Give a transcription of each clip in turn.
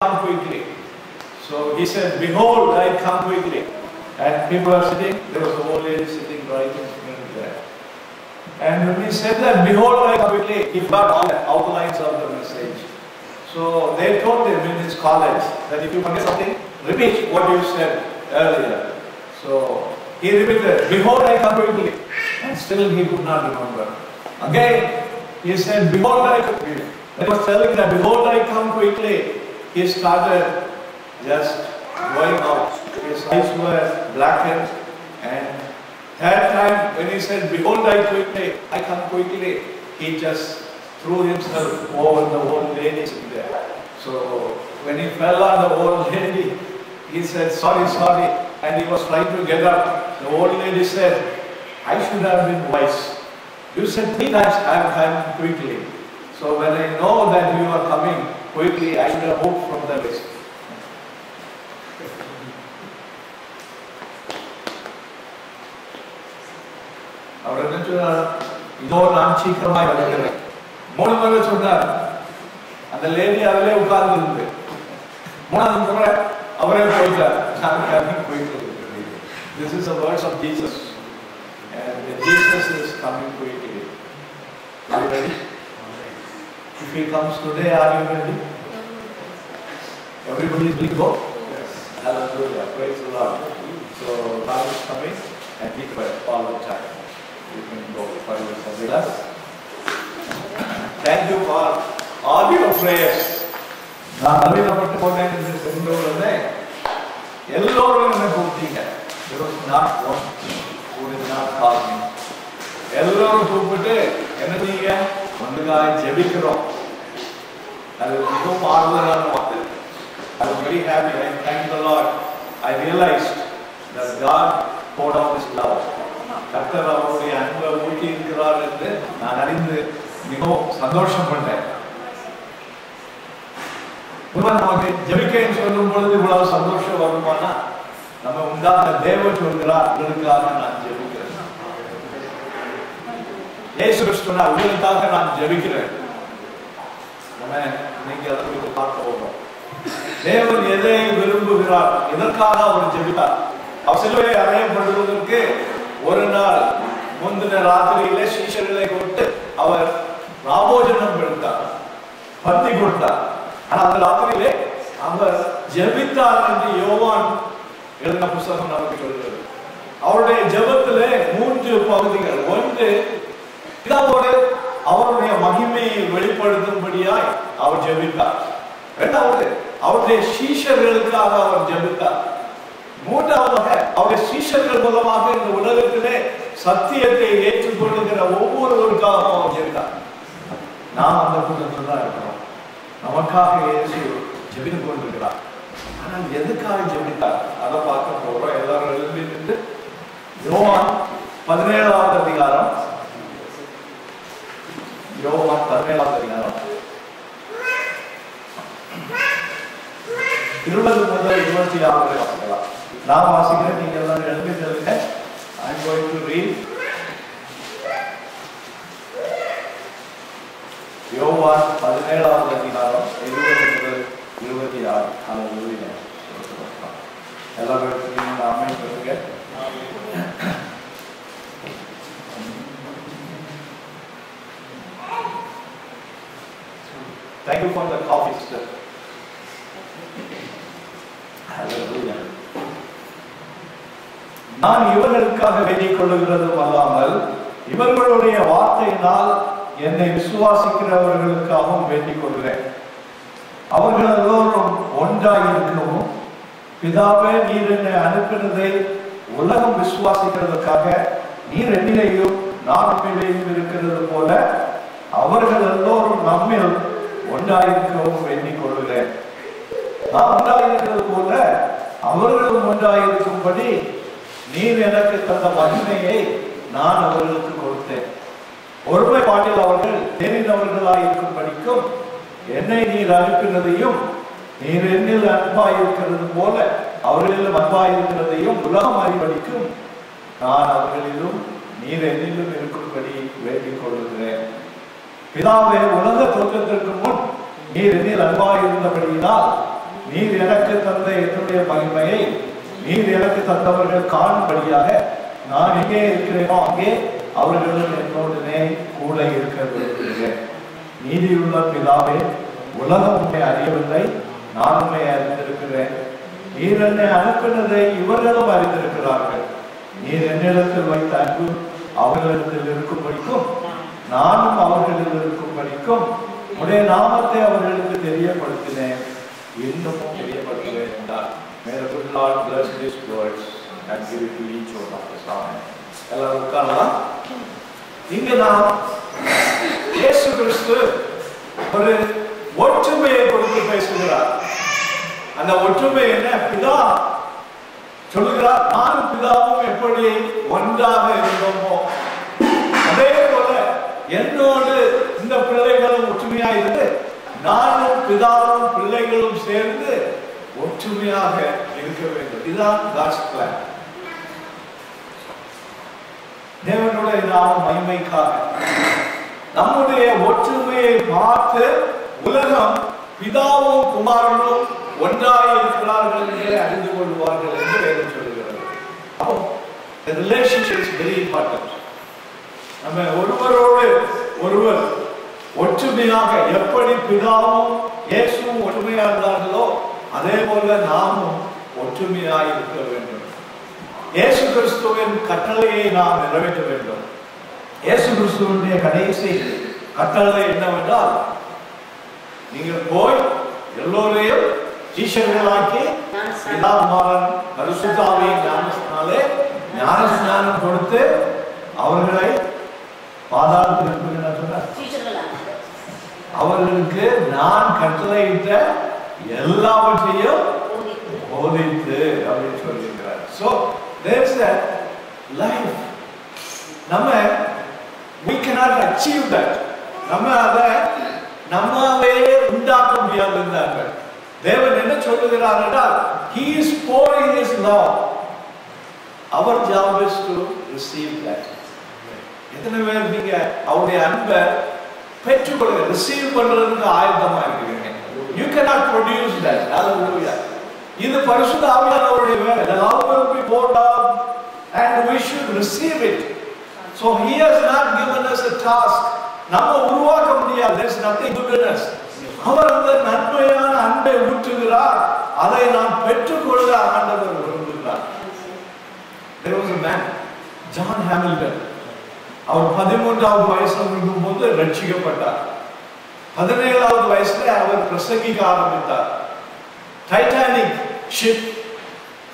come quickly. So he said, behold, I come quickly. And people are sitting, there was an old lady sitting right in front of there. And when he said that, behold, I come quickly, he got all the outlines of the message. So they told him in his college that if you forget something, repeat what you said earlier. So he repeated, behold, I come quickly. And still he could not remember. Again, he said, behold, I come quickly. When he was telling that, behold, I come quickly, he started just going out. His eyes were blackened, and that time when he said, behold, I come quickly, he just threw himself over the old lady sitting there. So when he fell on the old lady, he said, sorry, sorry, and he was trying to get up. The old lady said, I should have been wise. You said 3 times, I am coming quickly. So when I know that you are coming quickly, I should have moved from the list. அவர் என்ன சொன்னார், இதோ நான் சீக்கிரமாய் வருகிறேன். 3 முறை சொன்னார். அந்த lady அதிலே உட்கார்ந்து இருந்து 3வது முறை அவரே போயிட்டார். This is the words of Jesus, and Jesus is coming quickly. Are you ready? If he comes today, are you ready? Everybody is ready to go? Yes. Hallelujah. Praise the Lord. So God is coming, and he will all the time. You can go for yourself with us. Thank you for all your prayers. நான் அறிவிக்கப்பட்டு போனேன் என்று தெரிந்தவர்களே எல்லோரும் என்னை கூப்பிட்டீங்க. There was not one who did not call me. எல்லோரும் கூப்பிட்டு என்ன செய்யுங்க, ஒன்றுக்காக ஜெபிக்கிறோம். அது மிகவும் ஆறுதலான வார்த்தை. I was very happy. I thank the Lord. I realized that God poured out His love. கர்த்தர் அவருடைய அன்பை ஊட்டி இருக்கிறார் என்று நான் அறிந்து மிகவும் சந்தோஷப்பட்டேன். நமக்கு ஜெபிக்கன்னு சொல்லும் பொழுது இவ்வளவு சந்தோஷம் வருமானா, நம்ம உண்டான தேவன் சொல்கிறார், உங்களுக்காக நான் ஜெபிக்கிறேன். இயேசு கிறிஸ்து நான் உங்களுக்காக நான் ஜெபிக்கிறேன். நம்ம நீங்க அதை பார்க்க போகிறோம். தேவன் எதை விரும்புகிறார், எதற்காக அவர் ஜெபித்தார்? அவர் சிலுவையை அறையப்படுவதற்கு ஒரு நாள் முந்தின ராத்திரியிலே சீஷர்களை கொண்டு அவர் ராபோஜனம் கொடுத்தார், பந்தி கொடுத்தார். ஆனால் அந்த ராத்திரியிலே அவர் ஜெபித்தார் என்று யோவான் எழுதின புத்தகம் நமக்கு சொல்கிறது. அவருடைய ஜெபத்திலே 3 பகுதிகள். ஒன்று, பிதாவோடு அவருடைய மகிமையை வெளிப்படுத்தும்படியாய் அவர் ஜெபித்தார். இரண்டாவது, அவருடைய சீஷர்களுக்காக அவர் ஜெபித்தார். மூன்றாவதாக, அவருடைய சீஷர்கள் மூலமாக இந்த உலகத்திலே சத்தியத்தை ஏற்றுக்கொள்ளுகிற ஒவ்வொருவருக்காக அவர் ஜெபித்தார். நாம் அந்த கூட்டத்தில் தான் இருக்கிறோம். நமக்காக இயேசு ஜெபித்துக் கொண்டிருக்கிறார். ஆனால் எதுக்காக ஜெபித்தார் அதை பார்க்க போறோம். எல்லாரும் எழுதி நின்று யோவான் 17வது அதிகாரம், யோவான் 17வது அதிகாரம் 20 முதல் 26 வரை வாசிக்கலாம். நான் வாசிக்கிறேன், நீங்க எல்லாரும் எழுதி சொல்லுங்க. I am going to read. யோவான் 17வது அதிகாரம் 20 முதல் 26. ஹல்லேலூயா. எல்லாரும் நீங்க ஆமென் சொல்லுங்க. Thank you for the coffee, sister. Hallelujah. நான் இவர்களுக்காக வேண்டிக் கொள்ளுகிறதும் அல்லாமல் இவர்களுடைய வார்த்தையினால் என்னை விசுவாசிக்கிறவர்களுக்காகவும் வேண்டிக் கொள்கிறேன். அவர்கள் எல்லோரும் ஒன்றாக இருக்கவும், பிதாவே நீர் என்னை அனுப்பினதை உலகம் விசுவாசிக்கிறதுக்காக நீர் என்னிலேயும் நான் உம்மிலேயும் இருக்கிறது போல அவர்கள் எல்லோரும் நம்மில் ஒன்றாயிருக்கவும் வேண்டிக் கொள்கிறேன். நான் ஒன்றாயிருக்கிறது போல அவர்களும் ஒன்றாயிருக்கும்படி நீர் எனக்கு தந்த மகிமையை நான் அவர்களுக்கு கொடுத்தேன். ஒருமைப்பாட்டில் அவர்கள் தேறினவர்களாயிருக்கும்படிக்கும் என்னை நீர் அனுப்பினதையும் நீர் என்னில் அன்பாயிருக்கிறது போல அவர்களிலும் அன்பாயிருக்கிறதையும் உலகம் அறிவடிக்கும் நான் அவர்களிலும் நீர் என்னிலும் இருக்கும்படி வேண்டிக் கொள்கிறேன். பிதாவே, உலக தோற்றத்திற்கு முன் நீர் என்னில் அன்பாயிருந்தபடியினால் நீர் எனக்கு தந்த என்னுடைய மகிமையை நீர் எனக்கு தந்தவர்கள் காணும்படியாக நான் எங்கே இருக்கிறேனோ அங்கே அவர்களும் என்னோடனே கூட இருக்க விரும்புகிறேன். நீதியுள்ள பிதாவே, உலகம் உண்மை அறியவில்லை, நான் உண்மை அறிந்திருக்கிறேன். நீர் என்னை அனுப்பினதை இவர்களும் அறிந்திருக்கிறார்கள். நீர் என்னிடத்தில் வைத்த அன்பு அவர்களிடத்தில் இருக்கும்படிக்கும் நானும் அவர்களில் இருக்கும்படிக்கும் உடைய நாமத்தை அவர்களுக்கு தெரியப்படுத்தினேன், இன்னமும் தெரியப்படுத்துவேன் என்றார். May the good Lord bless these words and give it to each one of us. Amen. எல்லாரும் உட்காரலாம். இங்க நாம் இயேசு கிறிஸ்து ஒரு ஒற்றுமையை கொடுத்து பேசுகிறார். அந்த ஒற்றுமை என்ன? பிதா சொல்லுகிறார், நானும் பிதாவும் எப்படி ஒன்றாக இருந்தோமோ அதே போல என்னோடு இந்த பிள்ளைகளும் ஒற்றுமையா இருந்து நானும் பிதாவும் பிள்ளைகளும் சேர்ந்து ஒற்றுமையாக இருக்க வேண்டும். இதுதான் God's plan. தேவனுடைய நாம மகிமைக்காக நம்முடைய ஒற்றுமையை பார்த்து உலகம் பிதாவும் குமாரனும் ஒன்றாக இருக்கிறார்கள் என்று அறிந்து கொள்வார்கள் என்று வேதம் சொல்கிறது. அப்போ the relationship is very important. நம்ம ஒருவரோடு ஒருவர் ஒற்றுமையாக எப்படி பிதாவும் இயேசுவும் ஒற்றுமையாக இருந்தார்களோ அதே போல நாமும் ஒற்றுமையாக இருக்க வேண்டும். இயேசு கிறிஸ்துவின் கட்டளையை நாம் நிறைவேற்ற வேண்டும். இயேசு கிறிஸ்துவினுடைய கடைசி கட்டளை என்னவென்றால், நீங்கள் போய் எல்லோரையும் சீஷர்களாக்கி பிதாகுமாரன் பரிசுத்த ஆவியின் ஞானஸ்நானாலே ஞானஸ்நானம் கொடுத்து அவர்களை பாதாளத்தில் அவர்களுக்கு நான் கட்டளையிட்ட எல்லாவற்றையும் போதித்து அப்படின்னு சொல்லியிருக்கிறார். So there is a life. நம்ம we cannot achieve that. நம்ம அதை நம்மாவே உண்டாக்க முடியாது என்றார்கள். தேவன் என்ன சொல்லுகிறார் என்றால், he is pouring his love. Our job is to receive that. எத்தனை பேர் நீங்க அவருடைய அன்பை பெற்றுக்கொள்ள ரிசீவ் பண்றதுக்கு ஆயத்தமா இருக்கிறீங்க? You cannot produce that. Hallelujah. இது பரிசுத்த ஆவியானவருடைய வேலை. The love will be poured out and we should receive it. So he has not given us a task. நம்ம உருவாக்க முடியாது. There is nothing good in us. அவர் அந்த நன்மையான அன்பை ஊற்றுகிறார். அதை நாம் பெற்றுக்கொள்ள ஆண்டவர் விரும்புகிறார். There was a man, John Hamilton. அவர் 13வது வயசுல இருக்கும்போது ரட்சிக்கப்பட்டார். 17வது வயசுல அவர் பிரசங்கிக்க ஆரம்பித்தார். டைட்டானிக் ஷிப்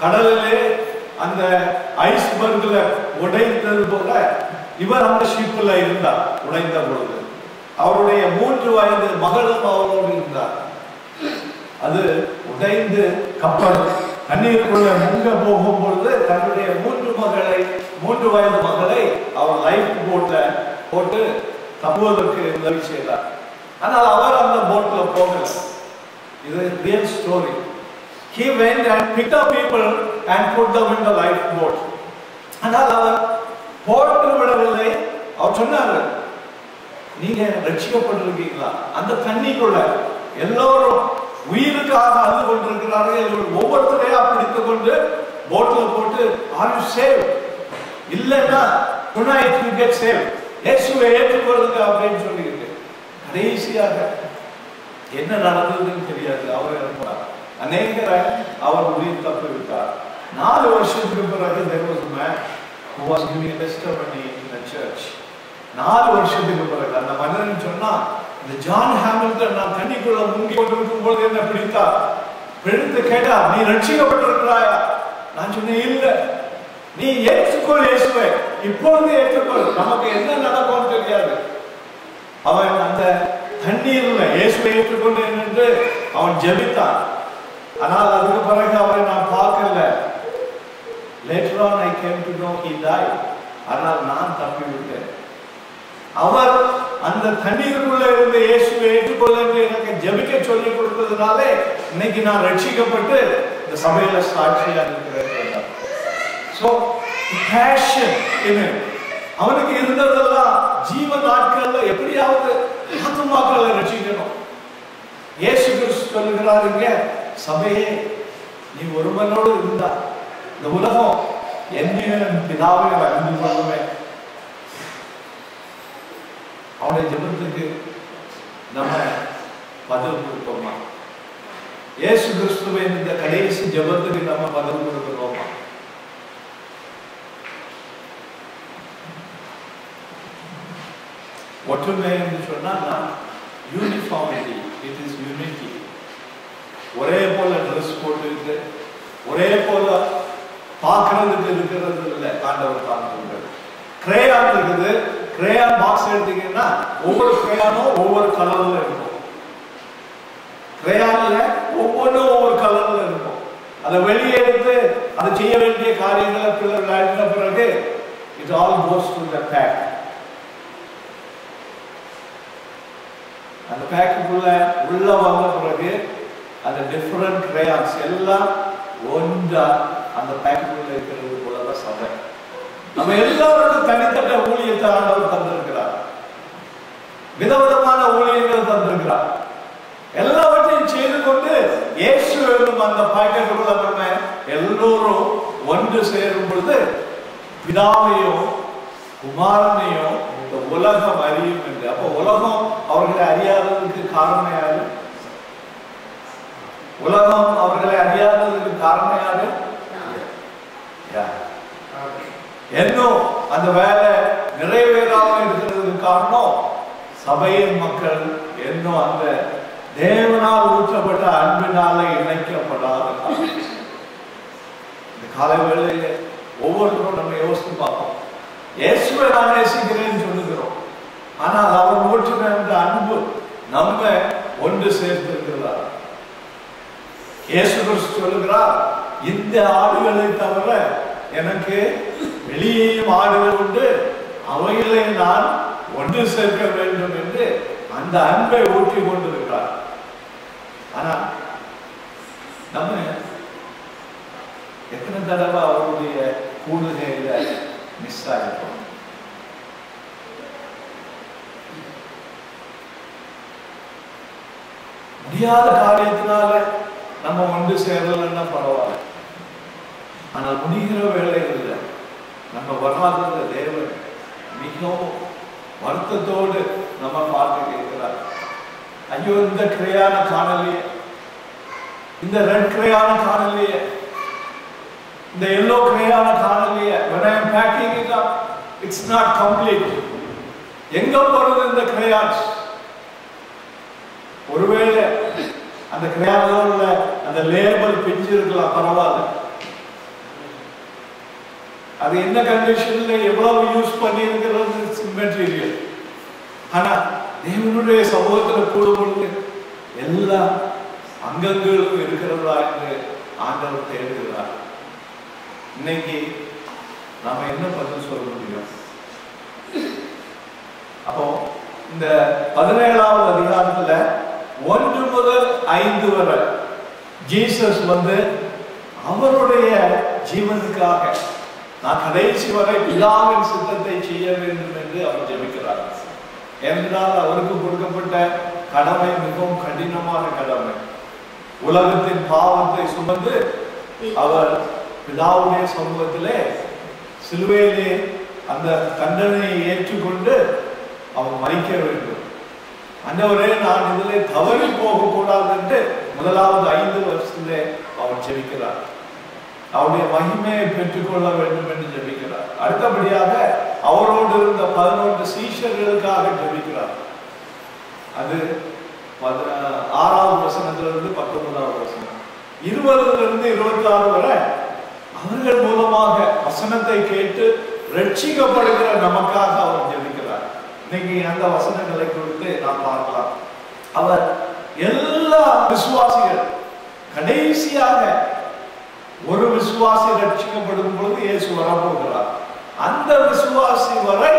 கடலிலே அந்த ஐஸ்பர்க்ல உடைந்தது போல இவர் அந்த ஷிப்ல இருந்தார். உடைந்த பொழுது அவருடைய 3 வயது மகளும் அவரோடு இருந்தார். அது உடைந்து கப்பல் தண்ணீருக்குள்ள முங்க போகும் பொழுது தன்னுடைய 3 வயது மகளை அவர் லைஃப் போட்ல போட்டு தப்புவதற்கு உதவி செய்தார். ஆனால் அவர் அந்த போட்ல போகல. இது real story. He went and picked up people and put them in the lifeboat. ஆனால் அவர் போட்டு விடவில்லை. அவர் சொன்னார், நீங்க ரட்சிக்கப்பட்டிருக்கீங்களா? அந்த தண்ணிக்குள்ள எல்லோரும் உயிருக்காக அழுது கொண்டிருக்கிறார்கள். ஒவ்வொருத்தரையா பிடித்துக் கொண்டு போட்ல போட்டு ஆர் யூ சேவ்? இல்லைன்னா tonight you get saved. இயேசுவை ஏற்றுக்கொள்ளுங்க அப்படின்னு சொல்லிட்டு கடைசியாக என்ன நடந்ததுன்னு தெரியாது. அவர் இறந்தார். அநேகரை அவர் உயிர் தப்பி விட்டார். 4 வருஷத்துக்கு பிறகு there was a man who was giving a testimony in the church. 4 வருஷத்துக்கு பிறகு அந்த மனிதன் சொன்னா, இந்த ஜான் ஹாமில்டன் நான் தண்ணிக்குள்ள முங்கி கொண்டிருக்கும் போது என்ன பிடித்தார். பிடித்து கேட்டார், நீ ரட்சிக்கப்பட்டிருக்கிறாயா? நான் சொன்னேன், இல்ல. நீ ஏற்றுக்கொள் இயேசுவை, இப்பொழுது ஏற்றுக்கொள். நமக்கு என்ன நடக்கும்னு தெரியாது. அவன் அந்த தண்ணீர்ல இயேசுவை ஏற்றுக்கொண்டேன் என்று அவன் ஜெபித்தான். ஆனால் அதுக்கு பிறகு அவரை நான் பார்க்கல. Later on I came to know he died. ஆனால் நான் தப்பி விட்டேன். அவர் அந்த தண்ணீருக்குள்ள இருந்த இயேசுவை ஏற்றுக்கொள்ள எனக்கு ஜெபிக்க சொல்லி கொடுத்ததுனாலே இன்னைக்கு நான் ரட்சிக்கப்பட்டு இந்த சபையில சாட்சியா இருக்கிறேன். So passion in him. அவனுக்கு இருந்ததெல்லாம் ஜீவ நாட்கள்ல எப்படியாவது ஆத்துமாக்களை ரட்சிக்கணும். இயேசு கிறிஸ்து சொல்லுகிறாருங்க, சபையே நீ ஒருவனோடு இருந்தா இந்த உலகம் என்னையும் பிதாவை அறிந்து கொள்ளுவேன். அவனுடைய ஜெபத்துக்கு நம்ம பதில் கொடுப்போமா? இயேசு கிறிஸ்துவின் இந்த கடைசி ஜெபத்துக்கு நம்ம பதில் கொடுக்கிறோமா? ஒற்றுமை என்று சொன்னா யூனிஃபார்மிட்டி, இட் இஸ் யூனிட்டி. ஒரே போல ட்ரெஸ் போட்டு ஒரே போல பார்க்கறதுக்கு இருக்கிறது இல்லை. ஆண்டவர் பார்க்கிறது கிரேயான் இருக்குது. கிரேயான் பாக்ஸ் எடுத்தீங்கன்னா ஒவ்வொரு கிரேயானும் ஒவ்வொரு கலர்ல இருக்கும். கிரேயான்ல ஒவ்வொன்றும் ஒவ்வொரு கலர்ல இருக்கும். அதை வெளியே எடுத்து அதை செய்ய வேண்டிய காரியங்களை பிறகு பிறகு it all goes to the bag. அந்த பேக்குக்குள்ள உள்ள வந்த பிறகு அந்த டிஃபரண்ட் கிரேயான்ஸ் எல்லாம் ஒன்றா அந்த பேக்குக்குள்ள இருக்கிறது போலதான் சபை. நம்ம எல்லாருக்கும் தனித்தட்ட ஊழியத்தை ஆண்டவர் தந்திருக்கிறார். விதவிதமான ஊழியங்கள் தந்திருக்கிறார். எல்லாவற்றையும் செய்து கொண்டு இயேசு என்னும் அந்த பாக்கெட்டுக்குள்ள நம்ம எல்லோரும் ஒன்று சேரும் பொழுது பிதாவையும் குமாரனையும் இந்த உலகம் அறியும் என்று. அப்போ உலகம் அவர்களை அறியாததுக்கு காரணம் யாரு? உலகம் அவர்களை அறியாததுக்கு காரணம் யாரு? இன்னும் அந்த வேலை நிறைவேறாம இருக்கிறதுக்கு காரணம் சபையின் மக்கள் இன்னும் அந்த தேவனால் ஊற்றப்பட்ட அன்பினால இணைக்கப்படாத இந்த காலை வேளையில ஒவ்வொருத்தரும் நம்ம யோசித்து பார்ப்போம். இயேசுவை நான் நேசிக்கிறேன்னு சொல்லுகிறோம். ஆனால் அவர் ஊற்றின அந்த அன்பு நம்ம ஒன்று சேர்த்திருக்கிறார். இயேசு கிறிஸ்து சொல்லுகிறார், இந்த ஆடுகளை தவிர எனக்கு வெளியேயும் ஆடுகள் உண்டு, அவைகளை நான் ஒன்று சேர்க்க வேண்டும் என்று அந்த அன்பை ஊற்றி கொண்டிருக்கிறார். ஆனா நம்ம எத்தனை தடவை அவருடைய கூடுகையில மிஸ் ஆகிட்டோம். முடியாத காரியத்தினால நம்ம ஒன்று சேரலன்னா பரவாயில்ல. ஆனால் முடிகிற வேலைகள்ல நம்ம வராத தேவன் மிகவும் வருத்தத்தோடு நம்ம பார்த்து கேட்கிறார். ஐயோ, இந்த கிரையான காணலையே, இந்த ரெட் கிரையான காணலையே, இந்த yellow கிரையான காணலையே. when I am packing it up, it's not complete. எங்க போறது இந்த கிரையான்ஸ்? ஒருவேளை அந்த கிரையான்ல அந்த லேபிள் பிஞ்சு இருக்கலாம், பரவாயில்ல. அது என்ன கண்டிஷன்ல எவ்வளவு யூஸ் பண்ணி இருக்கிறது மெட்டீரியல். ஆனா தேவனுடைய சமூகத்தில் கூடும் பொழுது எல்லா அங்கங்களும் இருக்கிறதா என்று ஆண்டவர் தேடுகிறார். இன்னைக்கு நாம என்ன பதில் சொல்ல முடியும்? அப்போ இந்த 17வது அதிகாரத்துல 1 முதல் 5 வரை ஜீசஸ் அவருடைய ஜீவனுக்காக நான் கடைசி வரை பிதாவின் சித்தத்தை செய்ய வேண்டும் என்று அவர் ஜெபிக்கிறார். என்றால் அவருக்கு கொடுக்கப்பட்ட கடமை மிகவும் கடினமான கடமை. உலகத்தின் பாவத்தை சுமந்து அவர் பிதாவுடைய சமூகத்திலே சிலுவையிலே அந்த தண்டனையை ஏற்றுக்கொண்டு அவர் மரிக்க வேண்டும். ஆண்டவரே, நான் இதிலே தவறி போகக்கூடாது என்று முதலாவது 5 வருஷத்திலே அவர் ஜெபிக்கிறார். அவருடைய மகிமையை பெற்றுக்கொள்ள வேண்டும் என்று ஜெபிக்கிறார். அடுத்தபடியாக அவரோடு இருந்த 11 சீஷர்களுக்காக ஜெபிக்கிறார். அது 6வது வசனத்திலிருந்து 19வது வசனம், 20லிருந்து 26 வரை அவர்கள் மூலமாக வசனத்தை கேட்டு ரட்சிக்கப்படுகிற நமக்காக அவர் ஜெபிக்கிறார். இன்னைக்கு அந்த வசனங்களை கொடுத்து நாம் பார்க்கலாம். அவர் எல்லா விசுவாசிகள் கடைசியாக ஒரு விசுவாசி ரட்சிக்கப்படும் பொழுது இயேசு வரப்போகிறார். அந்த விசுவாசி வரை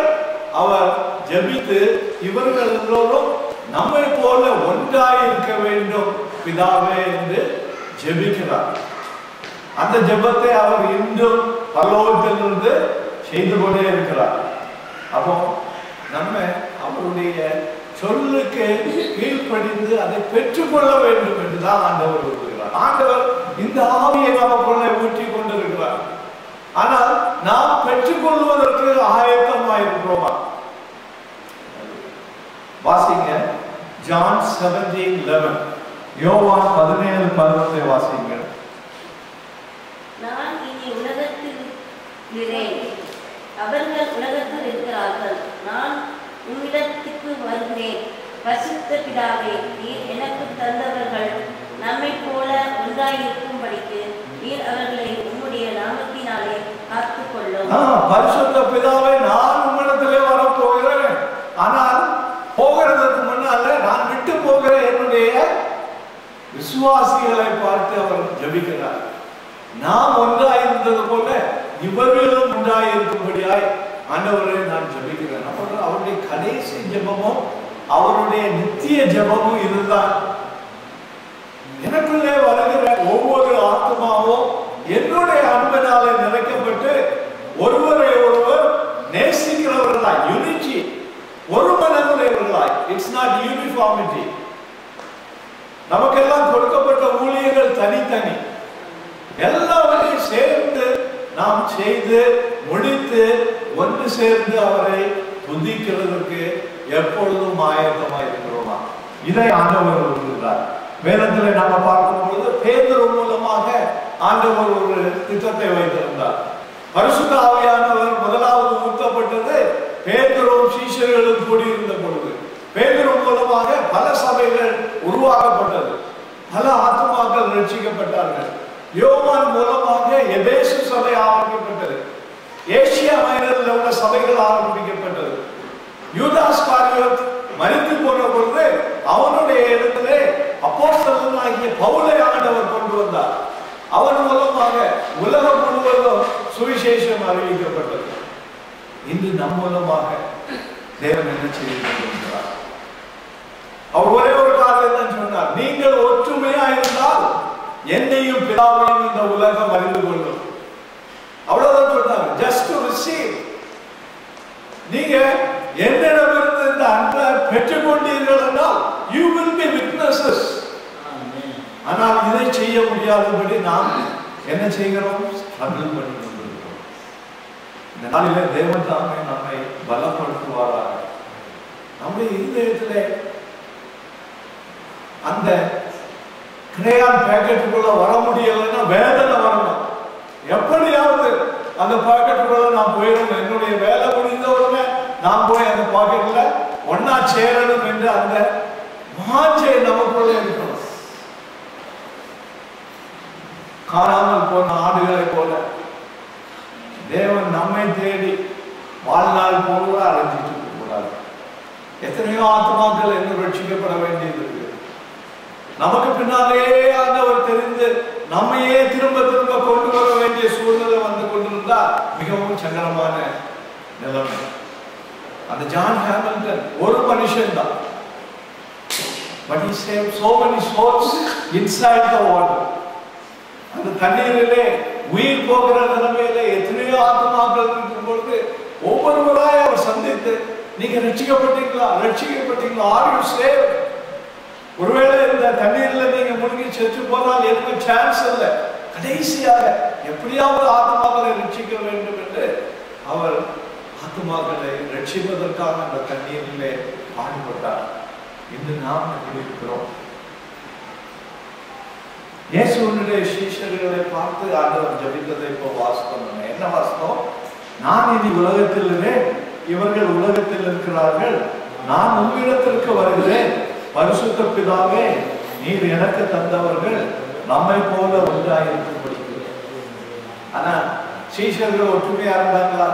அவர் ஜெபித்து இவர்கள் எல்லோரும் நம்மை போல ஒன்றாய் இருக்க வேண்டும் பிதாவே என்று ஜெபிக்கிறார். அந்த ஜெபத்தை அவர் இன்றும் பரலோகத்திலிருந்து செய்து கொண்டே இருக்கிறார். அப்போ நம்ம அவருடைய சொல்லுக்கு கீழ்ப்படிந்து அதை பெற்றுக்கொள்ள வேண்டும் என்றுதான் ஆண்டவர் விரும்புகிறார். ஆண்டவர் இந்த ஆவியை நமக்குள்ளே ஊற்றி கொண்டிருக்கிறார். ஆனால் நாம் பெற்றுக்கொள்வதற்கு ஆயத்தமாயிருக்கிறோமா? வாசிங்க John 17:11. யோவான் 17:11 வாசிங்க. நான் இனி உலகத்தில் இருக்கிறேன், அவர்கள் உலகத்தில் இருக்கிறார்கள், நான் உம்மிடத்துக்கு வருகிறேன். பரிசுத்த பிதாவே, நீர் எனக்கு தந்தவர்கள் நம்மை போல ஒன்றாயிருக்கும்படிக்கு நீர் அவர்களை உம்முடைய நாமத்தினாலே காத்துக்கொள்ளும். பரிசுத்த பிதாவே, நான் உம்மிடத்திலே வரப்போகிறேன். ஆனால் போகிறதுக்கு முன்னால நான் விட்டு போகிற என்னுடைய விசுவாசிகளை பார்த்து அவர் ஜெபிக்கிறார். நாம் ஒன்றாயிருந்தது போல இவர்களும் ஒன்றாயிருக்கும்படியாய் ஆண்டவரை நான் ஜெபிக்கிறேன். அவருடைய கடைசி ஜெபமும் அவருடைய நித்திய ஜெபமும் இதுதான். எனக்குள்ளே வருகிற ஒவ்வொரு ஆத்மாவும் என்னுடைய அன்பினாலே நிறைக்கப்பட்டு ஒருவரை ஒருவர் நேசிக்கிறவர்களாய், யூனிட்டி, ஒரு மனமுடையவர்களாய். It's not uniformity. நமக்கெல்லாம் கொடுக்கப்பட்ட ஊழியர்கள் தனித்தனி. எல்லாவற்றையும் சேர்ந்து நாம் செய்து முடித்து ஒன்று சேர்ந்து அவரை துதிக்கிறதற்கு எப்பொழுதும் ஆயத்தமாக இருக்கிறோமா? இதை ஆண்டவர் விரும்புகிறார். வேதத்தில் நம்ம பார்க்கும் பொழுது பேதுரு மூலமாக ஆண்டவர் ஒரு திட்டத்தை வைத்திருந்தார். பரிசுத்த ஆவியானவர் முதலாவது ஊற்றப்பட்டது பேதுரும் சீஷர்களும் கூடியிருந்த பொழுது. பேதுரு மூலமாக பல சபைகள் உருவாக்கப்பட்டது, பல ஆத்துமாக்கள் ரட்சிக்கப்பட்டார்கள். யோவான் மூலமாக எபேசு சபை ஆரம்பிக்கப்பட்டது, ஏசியா மைனரில் உள்ள சபைகள் ஆரம்பிக்கப்பட்டது. யூதாஸ் காரியோத் மரித்து போன பொழுது அவனுடைய இடத்திலே அப்போஸ்தலனாகிய பவுலை ஆண்டவர் கொண்டு வந்தார். அவன் மூலமாக உலகம் முழுவதும் சுவிசேஷம் அறிவிக்கப்பட்டது. இன்று நம் மூலமாக தேவன் என்ன செய்து கொண்டிருக்கிறார்? அவர் ஒரே ஒரு காரியம் தான் சொன்னார், நீங்கள் ஒற்றுமையா இருந்தால் என்னையும் பிதாவையும் இந்த உலகம் அறிந்து கொள்ளும். அவ்வளவுதான் சொன்னார். Just to receive. நீங்க என்னிடமிருந்து இந்த அன்பை பெற்றுக் கொண்டீர்கள் என்றால் you will be witnesses. ஆனால் இதை செய்ய முடியாதபடி நாம் என்ன செய்கிறோம்? ஸ்ட்ரகிள் பண்ணி கொண்டிருக்கிறோம். இந்த நாளிலே தேவன் தாமே நம்மை பலப்படுத்துவாராக. நம்முடைய இதயத்திலே அந்த கிரேயான் பேக்கெட்டுக்குள்ள வர முடியலைன்னா வேதனை வரணும். எப்படியாவது அந்த பாக்கெட்டுக்குள்ள நான் போயிடணும், என்னுடைய வேலை முடிந்த உடனே நான் போய் அந்த பாக்கெட்ல ஒன்னா சேரணும் என்று அந்த வாஞ்சை நமக்குள்ள இருக்கணும். காணாமல் போன ஆடுகளை போல தேவன் நம்மை தேடி வாழ்நாள் போல அழைஞ்சிட்டு கூடாது. எத்தனையோ ஆத்மாக்கள் இன்னும் ரட்சிக்கப்பட வேண்டியது இருக்கு. நமக்கு பின்னாலே ஆண்டவர் தெரிந்து நம்மையே திரும்ப திரும்ப கொண்டு வர வேண்டிய சூழ்நிலை வந்து கொண்டிருந்தா மிகவும் சங்கடமான நிலைமை. அந்த ஜான் ஹாமில்டன் ஒரு மனுஷன் தான், but he saved so many souls inside the water. அந்த தண்ணீரிலே உயிர் போகிற நிலைமையிலே எத்தனையோ ஆத்மாக்கள் இருக்கும் பொழுது ஒவ்வொருவராய் அவர் சந்தித்து, நீங்க ரட்சிக்கப்பட்டீங்களா, ரட்சிக்கப்பட்டீங்களா, ஆர் யூ சேவ்? ஒருவேளை இந்த தண்ணீர்ல நீங்க முழுகி செத்து போனால் எதுவும் சான்ஸ் இல்லை. கடைசியாக எப்படியாவது ஆத்மாக்களை ரட்சிக்க வேண்டும் என்று அவர் ஆத்மாக்களை ரட்சிப்பதற்காக அந்த தண்ணீரிலே பாடுபட்டார். இன்று நாம் எப்படி இருக்கிறோம்? இயேசுவினுடைய சீஷர்களை பார்த்து ஆண்டவர் ஜெபித்ததை இப்போ வாசித்தோம். என்ன வாசித்தோம்? நான் இனி உலகத்தில் இருக்கிறேன், இவர்கள் உலகத்தில் இருக்கிறார்கள், நான் உங்களிடத்திற்கு வருகிறேன். பரிசுத்த பிதாவே, நீர் எனக்கு தந்தவர்கள் நம்மை போல ஒன்றாயிருக்கும்படி. ஆனா சீஷர்கள் ஒற்றுமையா இருந்தாங்களா?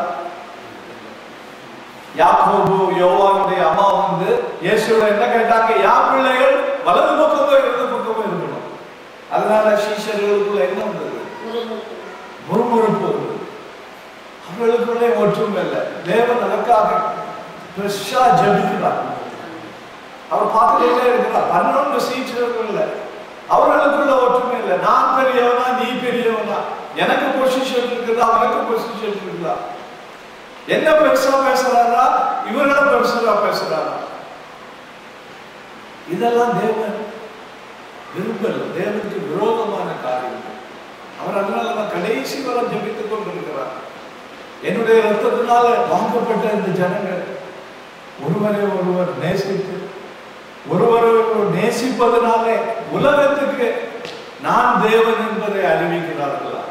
யாக்கோபு யோவானுடைய அம்மா வந்து இயேசுவை என்ன கேட்டாங்க? யா பிள்ளைகள் வலது பக்கமோ இடது பக்கமோ இருக்கணும். அதனால சீஷர்களுக்குள்ள என்ன வந்தது? முறுமுறுப்பு. அவர்களுக்குள்ளே ஒற்றுமை இல்லை. தேவன் அதற்காக ஃப்ரெஷ்ஷா ஜெபிக்கிறார். அவர் பார்த்துட்டே இருக்கிறார். 11 சீஷர்கள் இல்லை, அவர்களுக்குள்ள ஒற்றுமை இல்லை. நான் பெரியவனா, நீ பெரியவனா, எனக்கு பொசிஷன் இருக்குதா, அவனுக்கு பொசிஷன் இருக்குதா, என்ன பெருசா பேசுறாரா, இவர்களும் பெருசா பேசுறாரா? இதெல்லாம் தேவன் விரும்பல, தேவனுக்கு விரோதமான காரியங்கள். அவர் அதனால கடைசி வரை ஜெபித்துக் கொண்டிருக்கிறார். என்னுடைய ரத்தத்தினால வாங்கப்பட்ட இந்த ஜனங்கள் ஒருவரை ஒருவர் நேசித்து ஒருவரை நேசிப்பதனாலே உலகத்துக்கு நான் தேவன் என்பதை அறிவிக்கிறார்களா?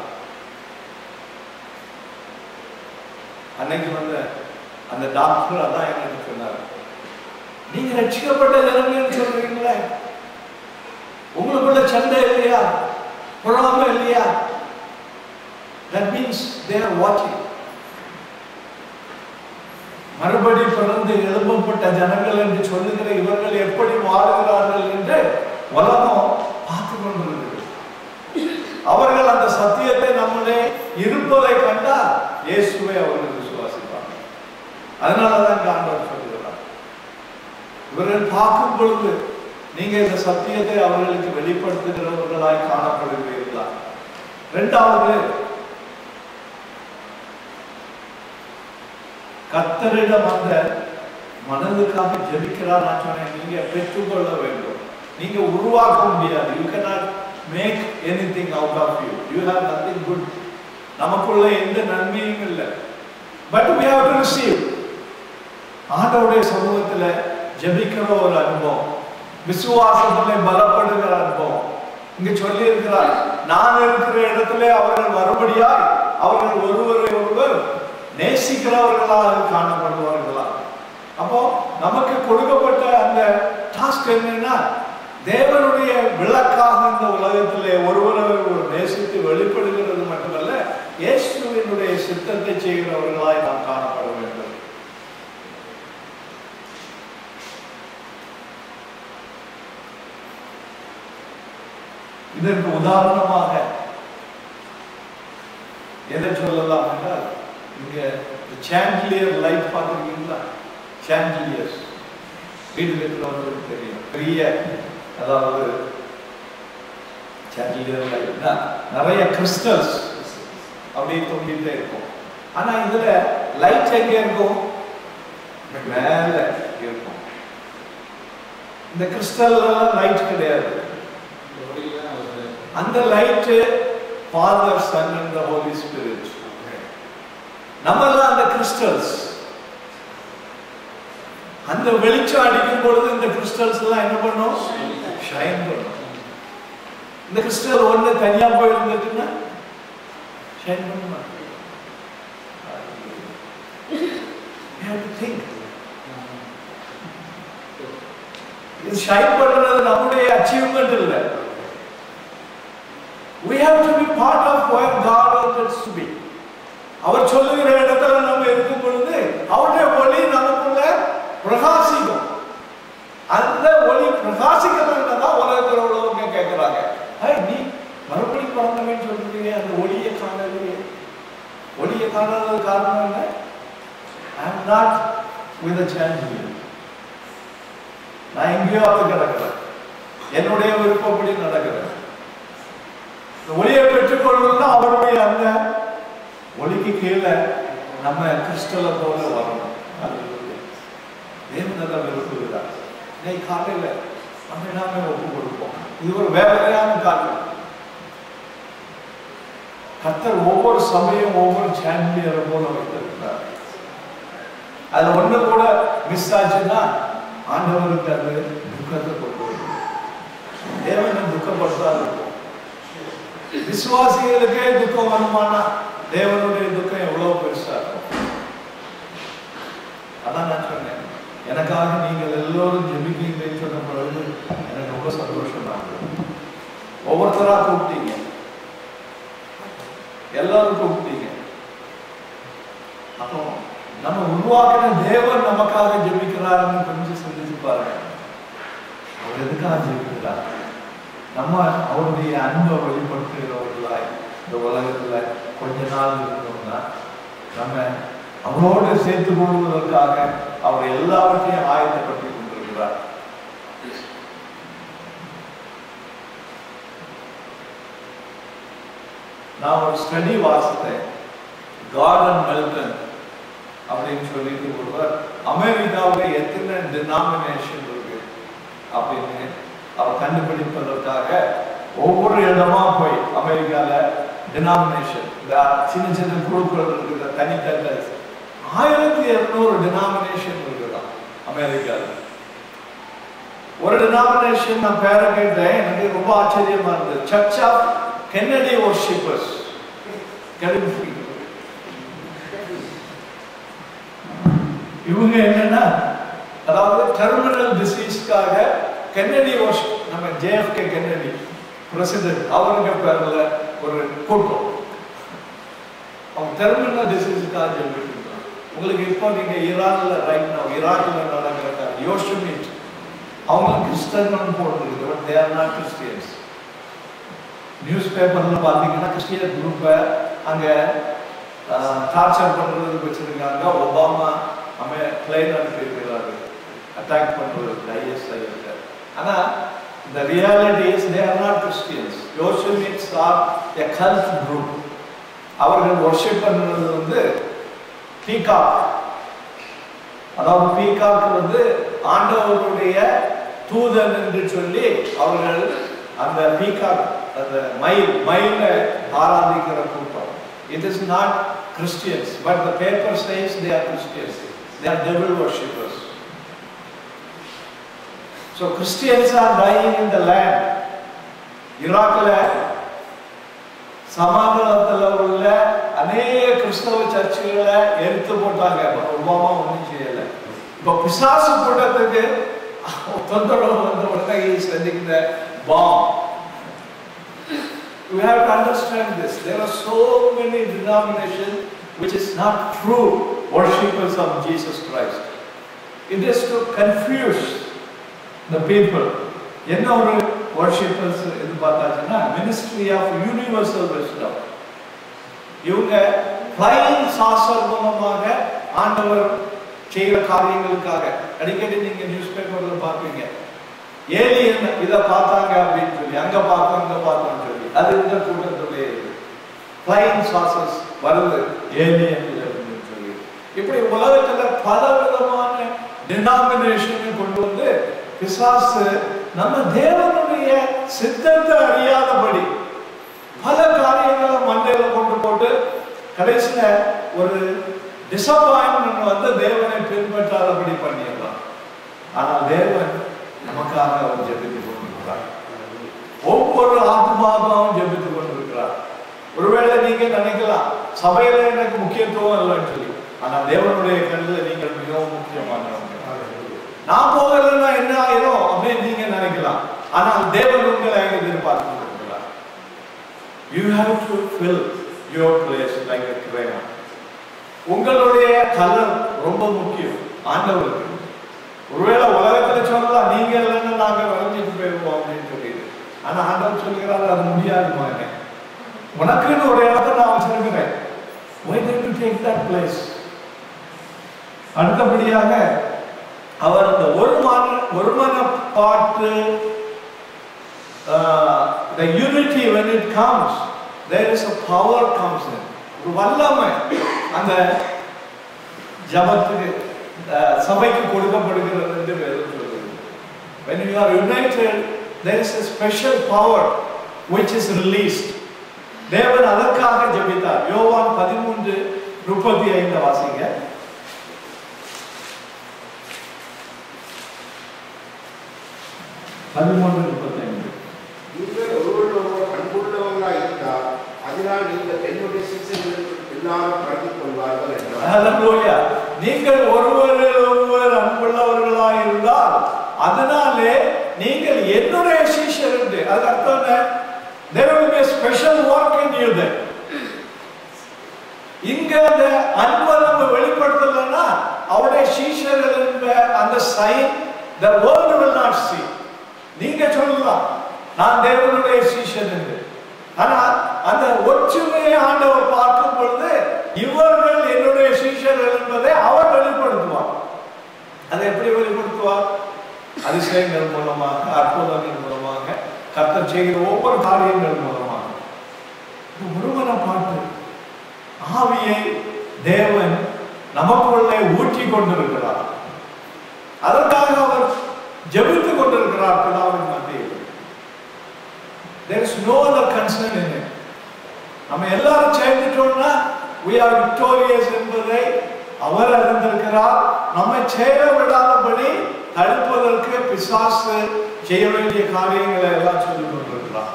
அன்னைக்கு வந்த அந்த டாக்டர் அதான் எனக்கு சொன்னார், நீங்க ரட்சிக்கப்பட்ட ஜனங்கள் சொல்றீங்களே, உங்களுக்குள்ள சண்டை இல்லையா, பொறாமை இல்லையா? That means they are watching. மறுபடி பிறந்து எழுப்பப்பட்ட ஜனங்கள் என்று சொல்லுகிற இவர்கள் எப்படி வாழுகிறார்கள் என்று உலகம் பார்த்து கொண்டிருக்கிறது. அவர்கள் அந்த சத்தியத்தை நம்மளே இருப்பதை கண்டால் இயேசுவை அவர்கள் விசுவாசிப்பாங்க. அதனாலதான் ஆண்டவர் சொல்லுகிறார், இவர்கள் பார்க்கும் பொழுது நீங்க இந்த சத்தியத்தை அவர்களுக்கு வெளிப்படுத்துகிறவர்களாய் காணப்படுகிறீர்களா? இரண்டாவது, கர்த்தரிடம் அந்த மனதுக்காக ஜெபிக்கிறார். நான் சொன்னேன், நீங்க பெற்றுக்கொள்ள வேண்டும், நீங்க உருவாக்க முடியாது. You cannot make anything out of you. You have nothing good. நமக்குள்ள எந்த நன்மையும் இல்லை. But we have to receive. ஆண்டவருடைய சமூகத்துல ஜெபிக்கிற ஒரு அனுபவம், விசுவாசத்திலே பலப்படுகிற அனுபவம். இங்க சொல்லி இருக்கிறார், நான் இருக்கிற இடத்துல அவர்கள் மறுபடியாய் அவர்கள் ஒருவரை ஒருவர் நேசிக்கிறவர்களாக காணப்படுவார்களா? அப்போ நமக்கு கொடுக்கப்பட்ட அந்த டாஸ்க் என்னன்னா, தேவனுடைய விளக்காக இந்த உலகத்திலே ஒருவரை ஒரு நேசித்து வெளிப்படுகிறது மட்டுமல்ல, இயேசுவினுடைய சித்தத்தை செய்கிறவர்களாய் நாம் காணப்பட வேண்டும். இதற்கு உதாரணமாக எதை சொல்லலாம் என்றால், இங்க சாண்டிலியர் லைட் பார்த்துருக்கீங்களா? சாண்டிலியர்ஸ் வீடு இருக்கிறவங்களுக்கு தெரியும். பெரிய, அதாவது சாண்டிலியர் லைட்னா நிறைய கிறிஸ்டல்ஸ் அப்படியே தொங்கிட்டே இருக்கும். ஆனா இதுல லைட் எங்க இருக்கும்? மேல இருக்கும். இந்த கிறிஸ்டல் லைட் கிடையாது. அந்த light father, son and the holy spirit. நம்மெல்லாம் அந்த கிறிஸ்டல்ஸ். அந்த வெளிச்சம் அடிக்கும் பொழுது இந்த கிறிஸ்டல்ஸ் எல்லாம் என்ன பண்ணும்? ஷைன் பண்ணும். இந்த கிறிஸ்டல் ஒண்ணு தனியா போயிருந்துச்சுன்னா ஷைன் பண்ண மாட்டோம். இது ஷைன் பண்றது நம்முடைய அச்சீவ்மெண்ட் இல்லை. We have to be part of where God wants us to be. அவர் சொல்லுகிற இடத்துல நம்ம இருக்கும் பொழுது அவருடைய ஒளி நமக்குள்ள பிரகாசிக்கும். அந்த ஒளி பிரகாசிக்கிறதுதான் உலகத்தில் உள்ளவங்க கேட்கிறாங்க, நீ மறுபடி பிறந்தவன்னு சொல்றீங்க, அந்த ஒளியை காணலையே. ஒளியை காணாதது காரணம் என்ன? I am not with a chandelier. நான் எங்கேயோ அது கிடக்கிறேன், என்னுடைய விருப்பப்படி நடக்கிறேன். ஒளியை பெற்றுக்கொள்ளணும்னா அவருடைய அந்த ஒளிக்கு கீழே நம்ம கிறிஸ்டலை போல வரணும். தேவன் தான் விரும்புகிறார். இன்னைக்கு காலையில நம்ம நாம ஒப்பு கொடுப்போம். இது ஒரு வேதனையான காலம். கர்த்தர் ஒவ்வொரு சபையும் ஒவ்வொரு சாண்டிலியரை போல வைத்திருக்கிறார். அது ஒண்ணு கூட மிஸ் ஆச்சுன்னா ஆண்டவருக்கு அது துக்கத்தை கொண்டு வரும். தேவனை துக்கப்படுத்தாது இருக்கும். விசுவாசிகளுக்கே துக்கம் வருமானா தேவனுடைய துக்கம் எவ்வளவு பெருசா இருக்கும். அதான் நான் சொன்னேன், எனக்காக நீங்கள் எல்லோரும் ஜெபிக்கீங்கன்னு சொன்ன பொழுது எனக்கு ரொம்ப சந்தோஷமா இருக்கு. ஒவ்வொருத்தரா கூப்பிட்டீங்க, எல்லாரும் கூப்பிட்டீங்க. அப்போ நம்ம உருவாக்கின தேவன் நமக்காக ஜெபிக்கிறாருன்னு கொஞ்சம் சிந்திச்சு பாருங்க. அவர் எதுக்காக ஜெபிக்கிறார்? நம்ம அவருடைய அன்பை வெளிப்படுத்துகிறவர்களாய் இந்த உலகத்துல கொஞ்ச நாள் இருக்கணும்னா நம்ம அவரோடு சேர்த்து கொள்வதற்காக அவர் எல்லாவற்றையும் ஆயத்தப்படுத்தி கொண்டிருக்கிறார். நான் ஒரு ஸ்டடி வாசித்தேன், கார்டன் மெல்டன் அப்படின்னு சொல்லிட்டு ஒருவர், அமெரிக்காவில் எத்தனை டினாமினேஷன் இருக்கு அப்படின்னு அவர் கண்டுபிடிப்பதற்காக ஒவ்வொரு இடமா போய் அமெரிக்கால டினாமினேஷன் சின்ன சின்ன குழுக்கள் இருக்கிற தனித்தனி 1200 டினாமினேஷன் இருக்குதான் அமெரிக்காவில். ஒரு டினாமினேஷன் நான் பேரை கேட்டேன், எனக்கு ரொம்ப ஆச்சரியமா இருந்தது. Church of Kennedy worshippers. இவங்க என்னன்னா, அதாவது டெர்மினல் டிசீஸ்க்காக கென்னடி வொர்ஷிப், நம்ம JFK கென்னடி பிரசிடென்ட் அவருங்க பேர்ல ஒரு கூட்டம். அவங்க டெர்மினல் டிசீஸ்க்காக சொல்லிட்டு இருக்காங்க. உங்களுக்கு இப்போ நீங்க ஈரான்ல ரைட் நவ ஈராக்ல நடக்கிற யோஷிமிட், அவங்க கிறிஸ்தன் போட்டுருக்கு, but they are not Christians. News பேப்பர்ல பாத்தீங்கன்னா கிறிஸ்டியன் குரூப்பை அங்க டார்ச்சர் பண்றதுக்கு வச்சிருக்காங்க. ஒபாமா பிளைன் அனுப்பியிருக்கிறாரு அட்டாக் பண்றதுக்கு ISI. ஆனா the reality is they are not Christians. Yoshemites are a cult group. அவர்கள் வொர்ஷிப் பண்றது வந்து பீகாக். அதாவது பீகாக் வந்து ஆண்டவருடைய தூதன் என்று சொல்லி அவர்கள் அந்த பீகாக் அந்த மயில ஆராதிக்கிற கூட்டம். It is not Christians, but the paper says they are Christians. They are devil worshippers. So Christians are dying in the land. ஈராக்ல சமாதானத்தில் உள்ள அநேக கிறிஸ்தவ சர்ச்சுகளை எரித்து போட்டாங்க. ஒபாமா ஒன்றும் செய்யல. இப்போ பிசாசு கூட்டத்துக்கு தொந்தரவு வந்த உடனே சந்திக்கிற bomb. We have to understand this. There are so many denominations which is not true worshippers of Jesus Christ. It is to confuse the people. என்ன ஒரு worshippers இது பார்த்தாச்சுன்னா ministry of universal wisdom. இவங்க flying saucer மூலமாக ஆண்டவர் செய்கிற காரியங்களுக்காக அடிக்கடி நீங்க நியூஸ் பேப்பர்ல பார்ப்பீங்க. ஏலியன் இதை பார்த்தாங்க அப்படின்னு சொல்லி, அங்க பார்த்தோம் இங்க பார்த்தோம்னு சொல்லி, அது இந்த கூட்டத்திலே flying saucers வருது ஏலியன் அப்படின்னு சொல்லி. இப்படி உலகத்துல பல விதமான டினாமினேஷனை கொண்டு வந்து பிசாசு நம்ம தேவனுடைய சித்தத்தை அறியாதபடி பல காரியங்களை மண்டையில கொண்டு போட்டு கடைசியில ஒரு டிசப்பாயின்மெண்ட் வந்து தேவனை பின்பற்றாதபடி பண்ணிடலாம். ஆனால் தேவன் நமக்காக அவர் ஜெபித்துக் கொண்டிருக்கிறார். ஒவ்வொரு ஆத்மாவும் ஜெபித்துக் கொண்டிருக்கிறார். ஒருவேளை நீங்க நினைக்கலாம் சபையில எனக்கு முக்கியத்துவம் இல்லைன்னு சொல்லி, ஆனா தேவனுடைய கண்ணில் நீங்கள் மிகவும் முக்கியமானவங்க. நான் போகலன்னா என்ன ஆயிரும் அப்படின்னு நீங்க நினைக்கலாம், ஆனால் தேவன் உங்களை எதிர்பார்த்து கொண்டிருக்கிறார். You have to fill your place like a crayon. உங்களுடைய கலர் ரொம்ப முக்கியம் ஆண்டவருக்கு. ஒருவேளை உலகத்துல சொல்லலாம் நீங்க இல்லைன்னா நாங்க வரைஞ்சிட்டு போயிருவோம் அப்படின்னு சொல்லிட்டு, ஆனா ஆண்டவர் சொல்லுகிறாரு அது முடியாது மகனே, உனக்குன்னு ஒரு இடத்தை நான் வச்சிருக்கிறேன். Why did you take that place? அடுத்தபடியாக அவர் இந்த ஒருமனப்பாட்டு, the unity when it comes, there is a power comes in. ஒரு வல்லமை அந்த ஜபத்துக்கு சபைக்கு கொடுக்கப்படுகிறது என்று வேதம் சொல்கிறது. When you are united, there is a special power which is released. தேவன் அதற்காக ஜெபித்தார். யோவான் 13:35 வாசிங்க. 13:35. நீங்கள் ஒருவரோடு அன்புள்ளவர்களாய் இருந்தால் அதனால் நீங்கள் என்னுடைய சிஷ்யர்களுக்கு எல்லாரும் பழகிக் கொள்வார்கள் என்றார். ஹல்லேலூயா. நீங்கள் ஒருவர் அன்புள்ளவர்களாய் இருந்தால் அதனாலே நீங்கள் என்னுடைய சிஷ்யர் என்று. அது அர்த்தம் என்ன? There will be a special work in you there. இங்க அந்த அன்பை நம்ம வெளிப்படுத்தலன்னா அவருடைய சிஷ்யர்கள் என்ற அந்த sign the world will not see. நீங்க சொல்லலாம் நான் தேவனுடைய சிஷ்யன் என்று, ஆனா அந்த ஒற்றுமையை ஆண்டவர் பார்க்கும் பொழுது இவர்கள் என்னுடைய சிஷ்யர்கள் என்பதை அவர் வெளிப்படுத்துவார். அதை எப்படி வெளிப்படுத்துவார்? அதிசயங்கள் மூலமாக, அற்புதங்கள் மூலமாக, கர்த்தர் செய்கிற ஒவ்வொரு காரியங்கள் மூலமாக. ஒருமன பாட்டு ஆவியை தேவன் நமக்குள்ளே ஊற்றி கொண்டிருக்கிறார். அதற்காக அவர் ஜெபித்துக் கொண்டிருக்கிறார் பிதாவின் மத்தியில். நம்ம எல்லாரும் சேர்ந்துட்டோம்னா we are victorious என்பதை அவர் அறிந்திருக்கிறார். நம்மை சேர விடாதபடி தடுப்பதற்கு பிசாசு செய்ய வேண்டிய காரியங்களை எல்லாம் சொல்லிக் கொண்டிருக்கிறார்.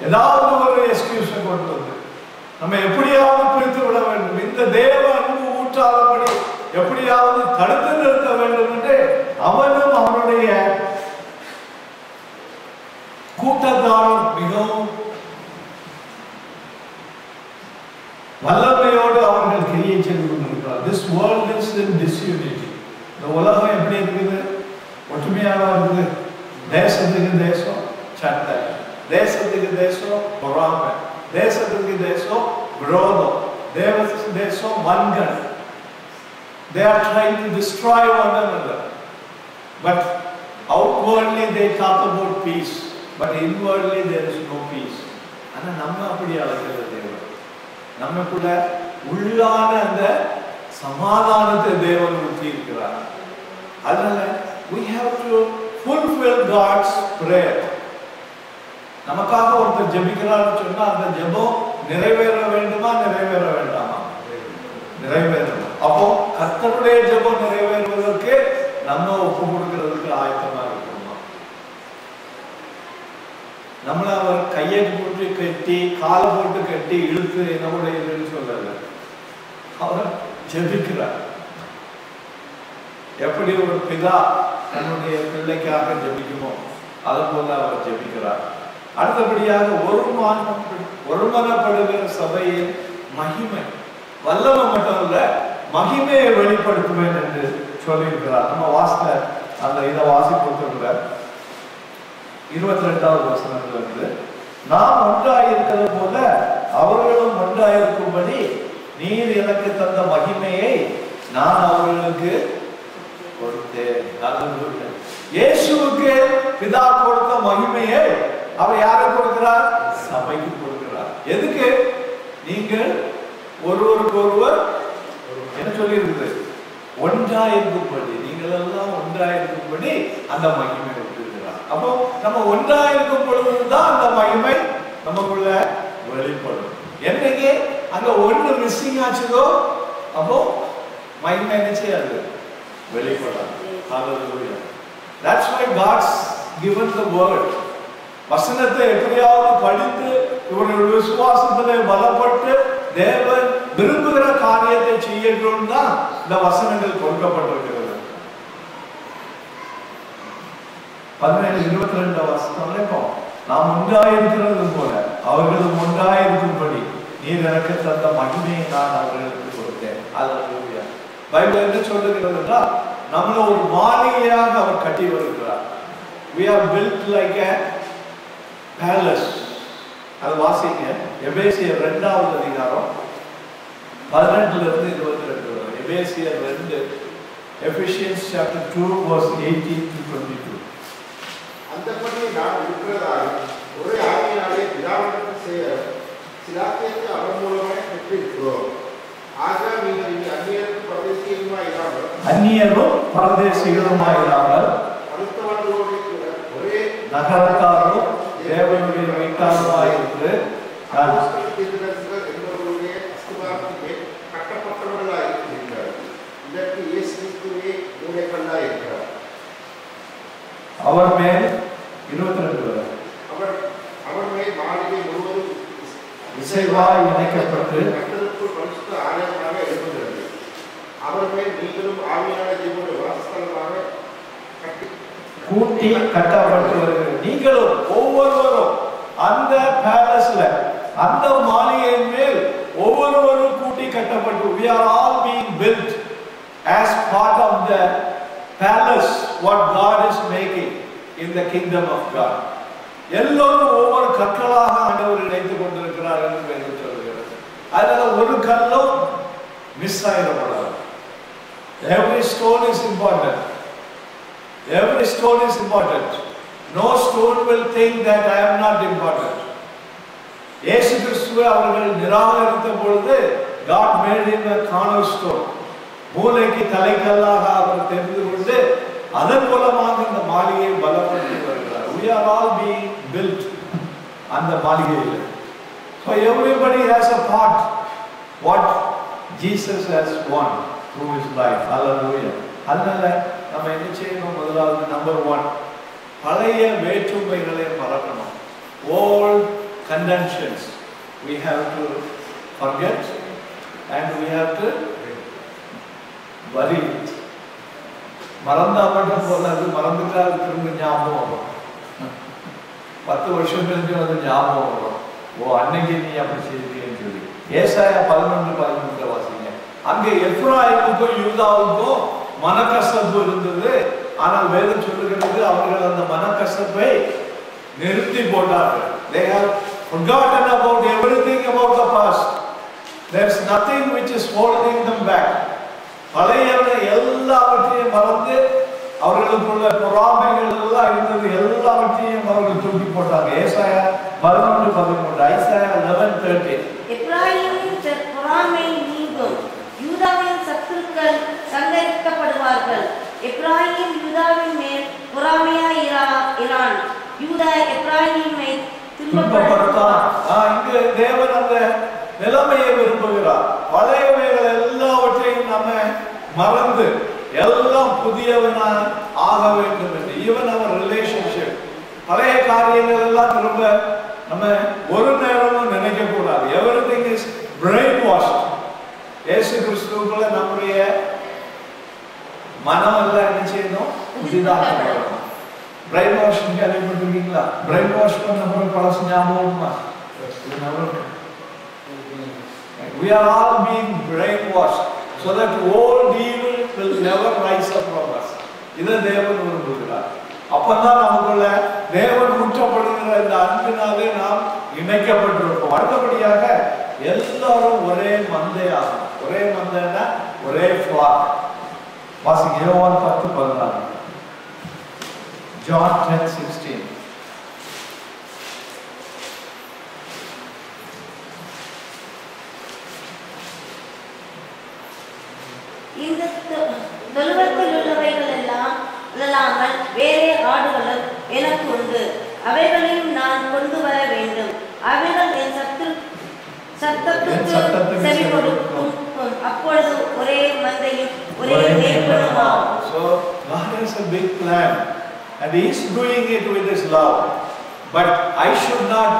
ஏதாவது ஒரு எக்ஸ்கியூஸை கொண்டு வந்து நம்ம எப்படியாவது பிரித்து விட வேண்டும், இந்த தேவ அன்பு ஊற்றாதபடி எப்படியாவது தடுத்து நிறுத்த வேண்டும் என்று அவனும் அவனுடைய கூட்டத்தாரும் மிகவும் வல்லமையோடு அவர்கள் கிரியை செய்து கொண்டிருக்கிறார். This world is in disunity. இந்த உலகம் எப்படி இருக்குது? ஒற்றுமையாக இருக்குது. தேசத்துக்கு தேசம் சண்டை, தேசத்துக்கு தேசம் பொறாமை, தேசத்துக்கு தேசம் விரோதம், தேசம் வன்கண். They are trying to destroy one another. But outwardly they talk about peace, but inwardly there is no peace. ஆனா நம்ம அப்படி அழைக்கிறது தேவன். நமக்குள்ள உள்ளான அந்த சமாதானத்தை தேவன் ஊற்றி இருக்கிறார். அதனால we have to fulfill God's prayer. நமக்காக ஒருத்தர் ஜெபிக்கிறான்னு சொன்னா அந்த ஜெபம் நிறைவேற வேண்டுமா நிறைவேற வேண்டாமா? நிறைவேறணும். அப்போ கர்த்தருடைய ஜெபம் நிறைவேறுவதற்கு நம்ம ஒப்பு கொடுக்கிறதுக்கு ஆயத்தமா இருக்கணுமா? நம்மள அவர் கையை போட்டு கட்டி காலை போட்டு கட்டி இழுத்து என்னுடைய இதுன்னு சொல்லல, அவர் ஜெபிக்கிறார். எப்படி ஒரு பிதா தன்னுடைய பிள்ளைக்காக ஜெபிக்குமோ அது போல அவர் ஜெபிக்கிறார். அடுத்தபடியாக ஒருமனப்படுகிற சபையின் மகிமை, வல்லமை மட்டும் இல்ல மகிமையை வெளிப்படுத்துவேன் என்று சொல்லியிருக்கிறார். நம்ம வாசித்த அந்த இதை வாசிப்போம். 22வது வசனத்துல இருந்து, நாம் ஒன்றாயிருக்கிறது போல அவர்களும் ஒன்றாயிருக்கும்படி நீர் எனக்கு தந்த மகிமையை நான் அவர்களுக்கு கொடுத்தேன். இயேசுவுக்கு பிதா கொடுத்த மகிமையை அவர் யாருக்கு கொடுக்கிறார்? சபைக்கு கொடுக்கிறார். எதுக்கு? நீங்கள் ஒருவருக்கு ஒருவர் என்ன சொல்லி இருக்குது? ஒன்றாயிருக்கும்படி, நீங்கள் எல்லாம் ஒன்றாயிருக்கும்படி அந்த மகிமை கொடுத்திருக்கிறார். அப்போ நம்ம ஒன்றாயிருக்கும் பொழுதுதான் அந்த மகிமை நமக்குள்ள வெளிப்படும். என்னைக்கு அங்க ஒன்று மிஸ்ஸிங் ஆச்சுதோ அப்போ மகிமை என்ன செய்யாது? வெளிப்படாது. Hallelujah. That's why God's given the word. வசனத்தை எப்படியாவது படித்து இவருடைய விசுவாசத்திலே பலப்பட்டு தேவன் விரும்புகிற காரியத்தை செய்யணும் தான் இந்த வசனங்கள் கொடுக்கப்பட்டிருக்கிறது. 17-22 வசனம், நாம் ஒன்றாயிருக்கிறது போல அவர்களும் ஒன்றாயிருக்கும்படி நீர் எனக்கு தந்த மகிமையை நான் அவர்களுக்கு கொடுத்தேன். அல்லேலூயா. பைபிள் என்ன சொல்லுகிறது என்றால் நம்மள ஒரு மாளிகையாக அவர் கட்டி வருகிறார். We are built like a palace. அது வாசிங்க, எபேசியர் 2வது அதிகாரம் 18 இருந்து 22 வரை. எபேசியர் 2, Ephesians chapter 2 verse 18 to 22. அந்தபடி நாம் இருக்கிறதால் ஒரே ஆவியினாலே பிதாவிற்கு செய்ய சிலாக்கியத்தை அவர் மூலமாய் பெற்றிருக்கிறோம். ஆக நீங்கள் இனி அந்நியரும் பரதேசிகளுமாயிராமல் அடுத்தவர்களோடு ஒரே நகரத்தாரும் தேவனுடைய வீட்டாருமாயிருந்து என்பவர்களுடைய அஸ்திபாரத்திலே கட்டப்பட்டவர்களாக இருக்கிறார். இதற்கு இயேசு கிறிஸ்துவே மூளைக்கல்லாய் இருக்கிறார். அவர் மேல் 22 வரை அவர் மேல் மாளிகை முழுவதும் இசைவாய் இணைக்கப்பட்டு கர்த்தருக்குள் பரிசுத்த ஆலயமாக எழுப்புகிறது. அவர் மேல் நீங்களும் ஆவியான தேவனுடைய வாசஸ்தலமாக கூட்டி கட்டப்பட்டு வருகிறது. நீங்களும் ஒவ்வொருவரும் அந்த பேலஸ்ல, அந்த மாளிகையின் மேல் ஒவ்வொருவரும் கூட்டி கட்டப்பட்டு, we are all being built as part of the palace what God is making in the kingdom of God. எல்லோரும் ஒவ்வொரு கற்களாக ஆண்டவர் இணைத்துக் கொண்டிருக்கிறார் என்று வேதம் சொல்கிறது. அதனால ஒரு கல்லும் மிஸ் ஆயிடக்கூடாது. Every stone is important. Every stone is important. No stone will think that I am not important. இயேசு கிறிஸ்துவை அவர்கள் நிராகரித்த பொழுது God made him a cornerstone. மூளைக்கு தலைக்கல்லாக அவர் தெரிந்து கொண்டு அதன் மூலமாக இந்த மாளிகையை பலப்படுத்தி வருகிறார். We are all being built அந்த மாளிகையில். So everybody has a part what Jesus has won through his life. Hallelujah. அதனால நம்ம என்ன செய்யணும்? முதலாவது நம்பர் 1, பழைய வேற்றுமைகளை மறக்கணும். Old contentions we have to forget and we have to bury it. மறந்தா மட்டும் போதாது, மறந்துட்டா அது திரும்ப ஞாபகம் வரும். 10 வருஷம் கழிச்சு அது ஞாபகம் வரும். ஓ, அன்னைக்கு நீ அப்படி செய்தீங்கன்னு சொல்லி. ஏசாயா 11:13 வாசிங்க. அங்கே எப்ராயிமுக்கும் யூதாவுக்கும் மனக்கசப்பு இருந்தது. ஆனால் வேதம் சொல்லுகிறது அவர்கள் அந்த மனக்கசப்பை நிறுத்தி போட்டார்கள். They have forgotten about everything about the past. There is nothing which is holding them back. பழையவனை எல்லாவற்றையும் மறந்து அவர்களுக்குள்ள பொறாமைகள் எல்லாம் இருந்தது, எல்லாவற்றையும் அவர்கள் தூக்கி போட்டாங்க. ஏசாயா 11:13, ஐசாயா 11:13. எப்ராயிமின் பொறாமை நீங்கும், யூதாவின் சத்துருக்கள் சங்கரிக்கப்படுவார்கள். எப்ராயிம் யூதாவின் மேல் பொறாமையாயிரான், யூதா எப்ராயிமை துன்பப்படுத்தான். இங்கு தேவன் அந்த நிலைமையை விரும்புகிறார். பழையவைகள் எல்லாவற்றையும் நம்ம மறந்து எல்லாம் புதியவனாக ஆக வேண்டும் என்று. ஈவன் அவர் ரிலேஷன்ஷிப், பழைய காரியங்கள் எல்லாம் திரும்ப நம்ம ஒரு நேரமும் நினைக்க கூடாது. Everything is brain wash. இயேசு கிறிஸ்துவுக்குள்ள நம்முடைய மனம் எல்லாம் என்ன செய்யணும்? புதிதாக்கப்படணும். பிரெயின் வாஷ் கேள்விப்பட்டிருக்கீங்களா? பிரெயின் வாஷ் பண்ண பழசு ஞாபகமா? We are all being brainwashed so that old evil will never rise up from us. இதை தேவன் விரும்புகிறார். அப்பதான் நமக்குள்ள தேவன் ஊற்றப்படுகிற இந்த அன்பினாலே நாம் இணைக்கப்பட்டிருப்போம். அடுத்தபடியாக எல்லாரும் ஒரே மந்தையாகும். ஒரே மந்தைன்னா ஒரே ஃப்ளாக். வாசிங்க யோவான் 10:14. John 10:16. இந்த தொழுவத்தில் உள்ளவைகள் எல்லாம் அல்லாமல் வேறே ஆடுகளும் எனக்கு உண்டு, அவைகளையும் நான் கொண்டு வர வேண்டும். அவைகள் என் சத்தத்துக்கு செவி கொடுக்கும், அப்பொழுது ஒரே மந்தையும் ஒரே மேய்ப்பனுமாகும். So God has a big plan and he is doing it with his love, but I should not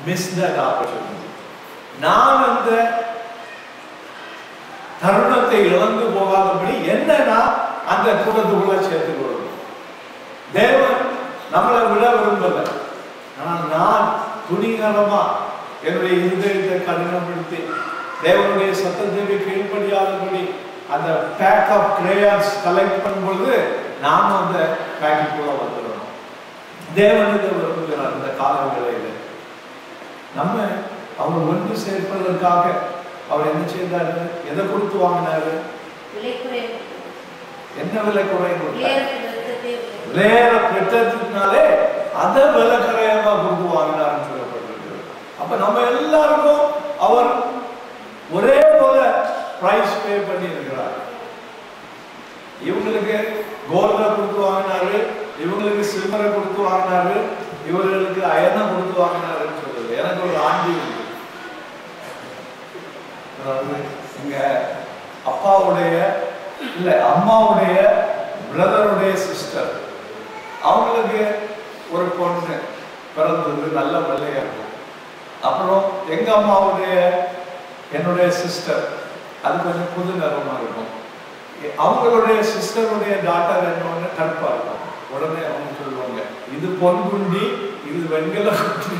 miss that opportunity. நான் அந்த தருணத்தை இழந்து போகாதபடி என்னன்னா அந்த கூட்டத்துக்குள்ள சேர்த்துக் கொள்ளணும். தேவன் நம்மளை விட விரும்பல. ஆனால் நான் துணிகரமா என்னுடைய இருதயத்தை கடினப்படுத்தி தேவனுடைய சத்தத்தை கீழ்ப்படியாதபடி அந்த பேக் ஆஃப் கிரேயான்ஸ் கலெக்ட் பண்ணும்பொழுது நாம் அந்த பேக்குக்குள்ள வந்துடணும். தேவனுக்கு விரும்புகிறார். இந்த காலங்களில் நம்ம அவர் ஒன்று சேர்ப்பதற்காக அவர் என்ன செய்தாரு? எதை கொடுத்து வாங்கினாரு? என்ன விலை குறை கொடுத்தாரு? வேற பெற்றதுனாலே அதை விலை கரையமா கொடுத்து வாங்கினாருன்னு சொல்லப்பட்டிருக்கு. அப்ப நம்ம எல்லாருக்கும் அவர் ஒரே போல பிரைஸ் பே பண்ணி இருக்கிறார். இவங்களுக்கு கோல்ட கொடுத்து வாங்கினாரு, இவங்களுக்கு சில்வரை கொடுத்து வாங்கினாரு, இவர்களுக்கு அயனை கொடுத்து வாங்கினாருன்னு சொல்லுது. எனக்கு ஒரு ஆண்டி இருக்கு. எங்க அப்பாவுடைய இல்ல அம்மாவுடைய பிரதருடைய சிஸ்டர், அவங்களுக்கு ஒரு பொண்ணு பிறந்தது, நல்ல வெள்ளையா இருக்கும். அப்புறம் எங்க அம்மாவுடைய என்னுடைய சிஸ்டர் அது கொஞ்சம் புது நிறமா இருக்கும். அவங்களுடைய சிஸ்டருடைய டாட்டர் என்னொன்னு கருப்பா இருக்கும். உடனே அவங்க சொல்லுவாங்க, இது பொன்குண்டி, இது வெண்கல குண்டி,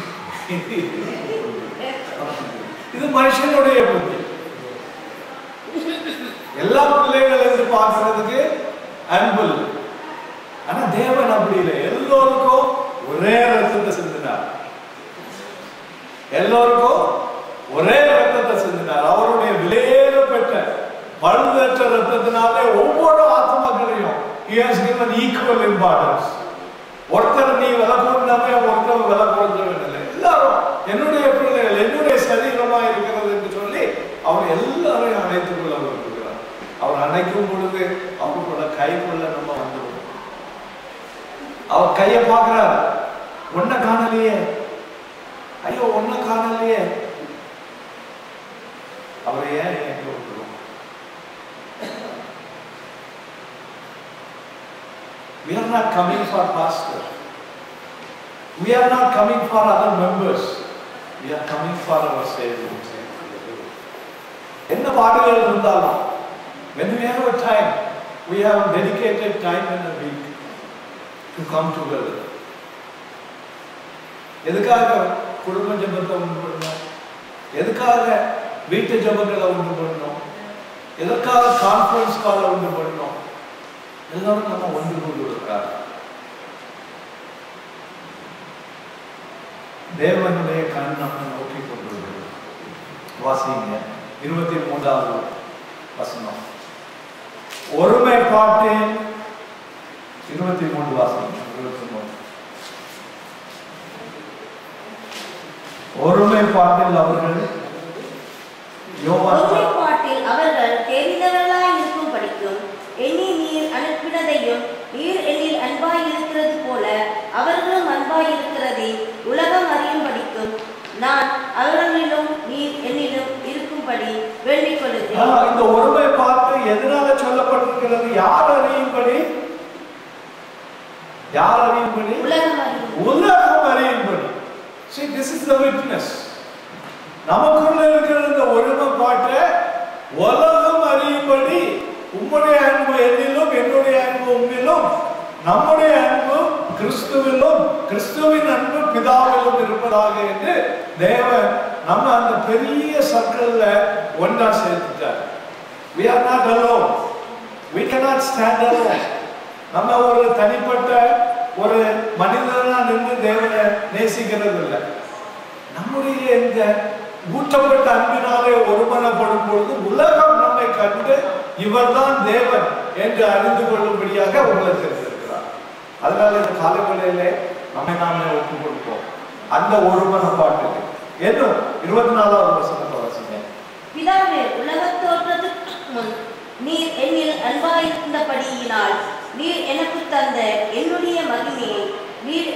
இது மனுஷனுடைய புத்தி. எல்லா பிள்ளைகள் என்று பார்க்கறதுக்கு அன்பு. ஆனா தேவன் அப்படி இல்லை. எல்லோருக்கும் ஒரே ரத்தத்தை சிந்தினார். எல்லோருக்கும் ஒரே ரத்தத்தை சிந்தினார். அவருடைய விலையேறப்பட்ட பழுதற்ற ரத்தத்தினாலே ஒவ்வொரு ஆத்மாக்களையும் he has given equal importance. ஒருத்தர் நீ விலை கொடுத்தாமே, ஒருத்தர் விலை கொடுக்க வேண்டியதில்லை. எல்லாரும் என்னுடைய பிள்ளைகள், என்னுடைய சரீரமா இருக்கிறது என்று சொல்லி அவர் எல்லாரையும் அணைத்துக் கொள்ள விரும்புகிறார். அவர் அணைக்கும் பொழுது அவர்களோட கைக்குள்ள நம்ம வந்துடும். அவர் கையை பார்க்கிறார், ஒன்ன காணலையே, ஐயோ ஒன்ன காணலையே வாழ்க்கையை அவரை ஏன் எங்க விட்டுருவோம்? We are not coming for pastor. We are not coming for other members. We are coming for our Savior. என்ன பாடுகள் இருந்தாலும், when we have a time, we have dedicated time in a week to come together. எதுக்காக குடும்ப ஜெபத்தை உண்டு பண்ணணும்? எதுக்காக வீட்டு ஜெபங்களை உண்டு பண்ணணும்? எதற்காக கான்ஃபரன்ஸ் காலை உண்டு பண்ணணும்? எல்லாரும் நம்ம ஒன்று கொண்டிருக்கிறார். தேவனுடைய கண் நம்ம நோக்கி கொண்டிருக்கிறது. வாசிங்க 23வது வசனம். ஒருமைப்பாட்டின் 23 வாசிங்க. 23 ஒருமைப்பாட்டில் அவர்கள் தெரிந்தவர்களாய் இருக்கும் படிக்கும் என்னை நீர் அனுப்பினதையும் நீர் என்னில் அன்பாய் இருக்கிறது போல அவர்களும் அன்பாய் இருக்கிறதை உலகம் அறியும் படிக்கும் நான் அவர்களிலும் நீர் என்னிலும் இருக்கும்படி வேண்டிக் கொள்கிறேன். இந்த ஒருமைப்பாட்டு எதனால சொல்லப்பட்டிருக்கிறது? யார் அறியும்படி? யார் அறியும்படி? உலகம் அறியும்படி. See, this is the witness. நமக்குள்ள இருக்கிற இந்த ஒருமைப்பாட்டை உலகம் அறியும்படி உம்முடைய அன்பு என்னிலும் என்னுடைய அன்பு உம்மிலும் நம்முடைய அன்பு கிறிஸ்துவிலும் கிறிஸ்துவின் அன்பு பிதாவிலும் இருப்பதாக என்று தேவன் நம்ம அந்த பெரிய சர்க்கிள்ல ஒன்றா சேர்த்துட்டார். We are not alone. We cannot stand alone. நம்ம ஒரு தனிப்பட்ட ஒரு மனிதனா நின்று தேவனை நேசிக்கிறது இல்லை. நம்முடைய இந்த ஊட்டப்பட்ட அன்பினாலே ஒருமனப்படும் பொழுது உலகம் நம்மை கண்டு இவர்தான் தேவன் என்று அறிந்து கொள்ளும்படியாக உங்களை தெரிந்திருக்கிறார். அதனால இந்த காலங்களிலே நம்மை நாமே ஒப்புக் கொடுப்போம் அந்த ஒருமனப்பாட்டுக்கு. இன்னும் 24வது வசனத்தை வாசிங்க. பிதாவே, உலகத் தோற்றத்துக்கு முன் நீர் என்னில் அன்பாயிருந்தபடியினால் நீர் எனக்கு தந்த என்னுடைய மகிமையை நீர்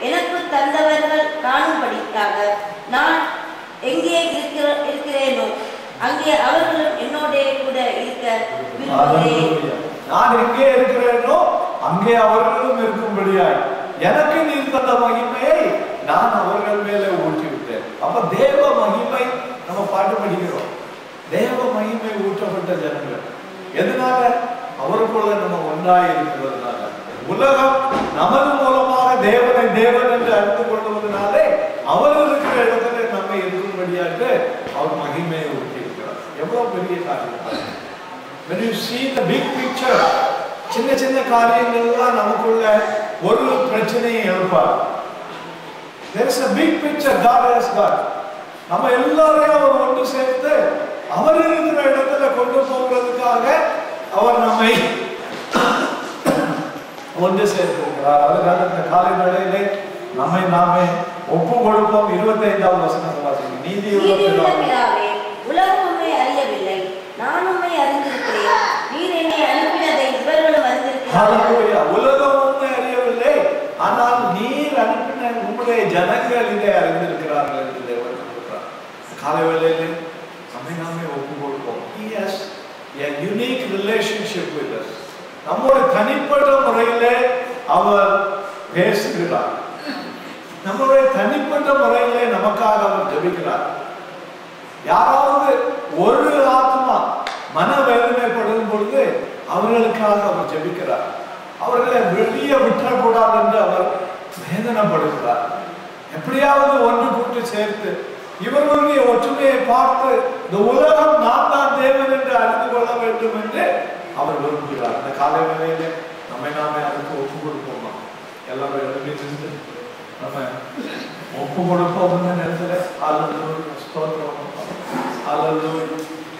எனக்கு தந்தவர்கள் காணும்படியாக நான் எங்கே இருக்கிறேனோ அங்கே அவர்களும் என்னோட கூட இருக்க விரும்புகிறேன். நான் எங்கே இருக்கிறேனோ அங்கே அவர்களும் இருக்கும்படியாய் எனக்கு நீர் தந்த மகிமையை நான் அவர்கள் மேலே ஊற்றி விட்டேன். அப்ப தேவ மகிமை நம்ம பாட்டு படிக்கிறோம். தேவ மகிமை ஊற்றப்பட்ட ஜனங்கள் எதனால? அவருக்குள்ள நம்ம ஒன்றாய் இருக்கிறதுனால. உலகம் நமது மூலமாக தேவனை தேவன் என்று அறிந்து கொள்வதனாலே அவர் இருக்கிற இடத்துல நம்ம இருக்கும்படியாக அவர் மகிமையை ஊற்றியிருக்கிறார். எவ்வளவு பெரிய காரியம்! When you see the big picture, சின்ன சின்ன காரியங்கள்லாம் நமக்குள்ள ஒரு பிரச்சனையை எழுப்பார். There is a big picture God has got. நம்ம எல்லாரையும் அவர் ஒன்று சேர்த்து அவர் இருக்கிற இடத்துல கொண்டு போகிறதுக்காக அவர் நம்மை ஒன்று சேர்த்திருக்கிறார். அதுக்காக இந்த காலை வேளையிலே நம்மை நாமே ஒப்பு கொடுப்போம். 25வது வசனத்தை வாசிங்க. நீதியுள்ள பிதாவே, உலகம் உம்மை அறியவில்லை, நான் உம்மை அறிந்திருக்கிறேன். நீர் என்னை அனுப்பினதை இவர்களும் அறிந்திருக்கிறார்கள். ஹல்லேலூயா. உலகம் உம்மை அறியவில்லை, ஆனால் நீர் அனுப்பின உம்முடைய ஜனங்கள் இதை அறிந்திருக்கிறார்கள் என்று தேவன் சொல்கிறார். காலை வேளையிலே நம்மை நாமே ஒப்பு கொடுப்போம். He has a unique relationship with us. நம்முடைய தனிப்பட்ட முறையிலே அவர் பேசுகிறார். நம்முடைய தனிப்பட்ட முறையிலே நமக்காக அவர் ஜெபிக்கிறார். யாராவது ஒரு ஆத்மா மனவேதனைப்படும் பொழுது அவர்களுக்காக அவர் ஜெபிக்கிறார். அவர்களை வெளியே விட்டுறக்கூடாது என்று அவர் வேதனைப்படுகிறார். எப்படியாவது ஒன்று கூட்டு சேர்த்து இவர்களுடைய ஒற்றுமையை பார்த்து இந்த உலகம் நான் தான் தேவன் என்று அறிந்து கொள்ள வேண்டும் என்று அவர் விரும்புகிறார். இந்த காலை வேளையிலே நம்மை நாமே அதுக்கு ஒப்பு கொடுப்போமா? எல்லாரும் எழுதி நின்று நம்ம ஒப்பு கொடுப்போம். இந்த நேரத்தில் அல்லேலூயா, ஸ்தோத்திரம், அல்லேலூயா.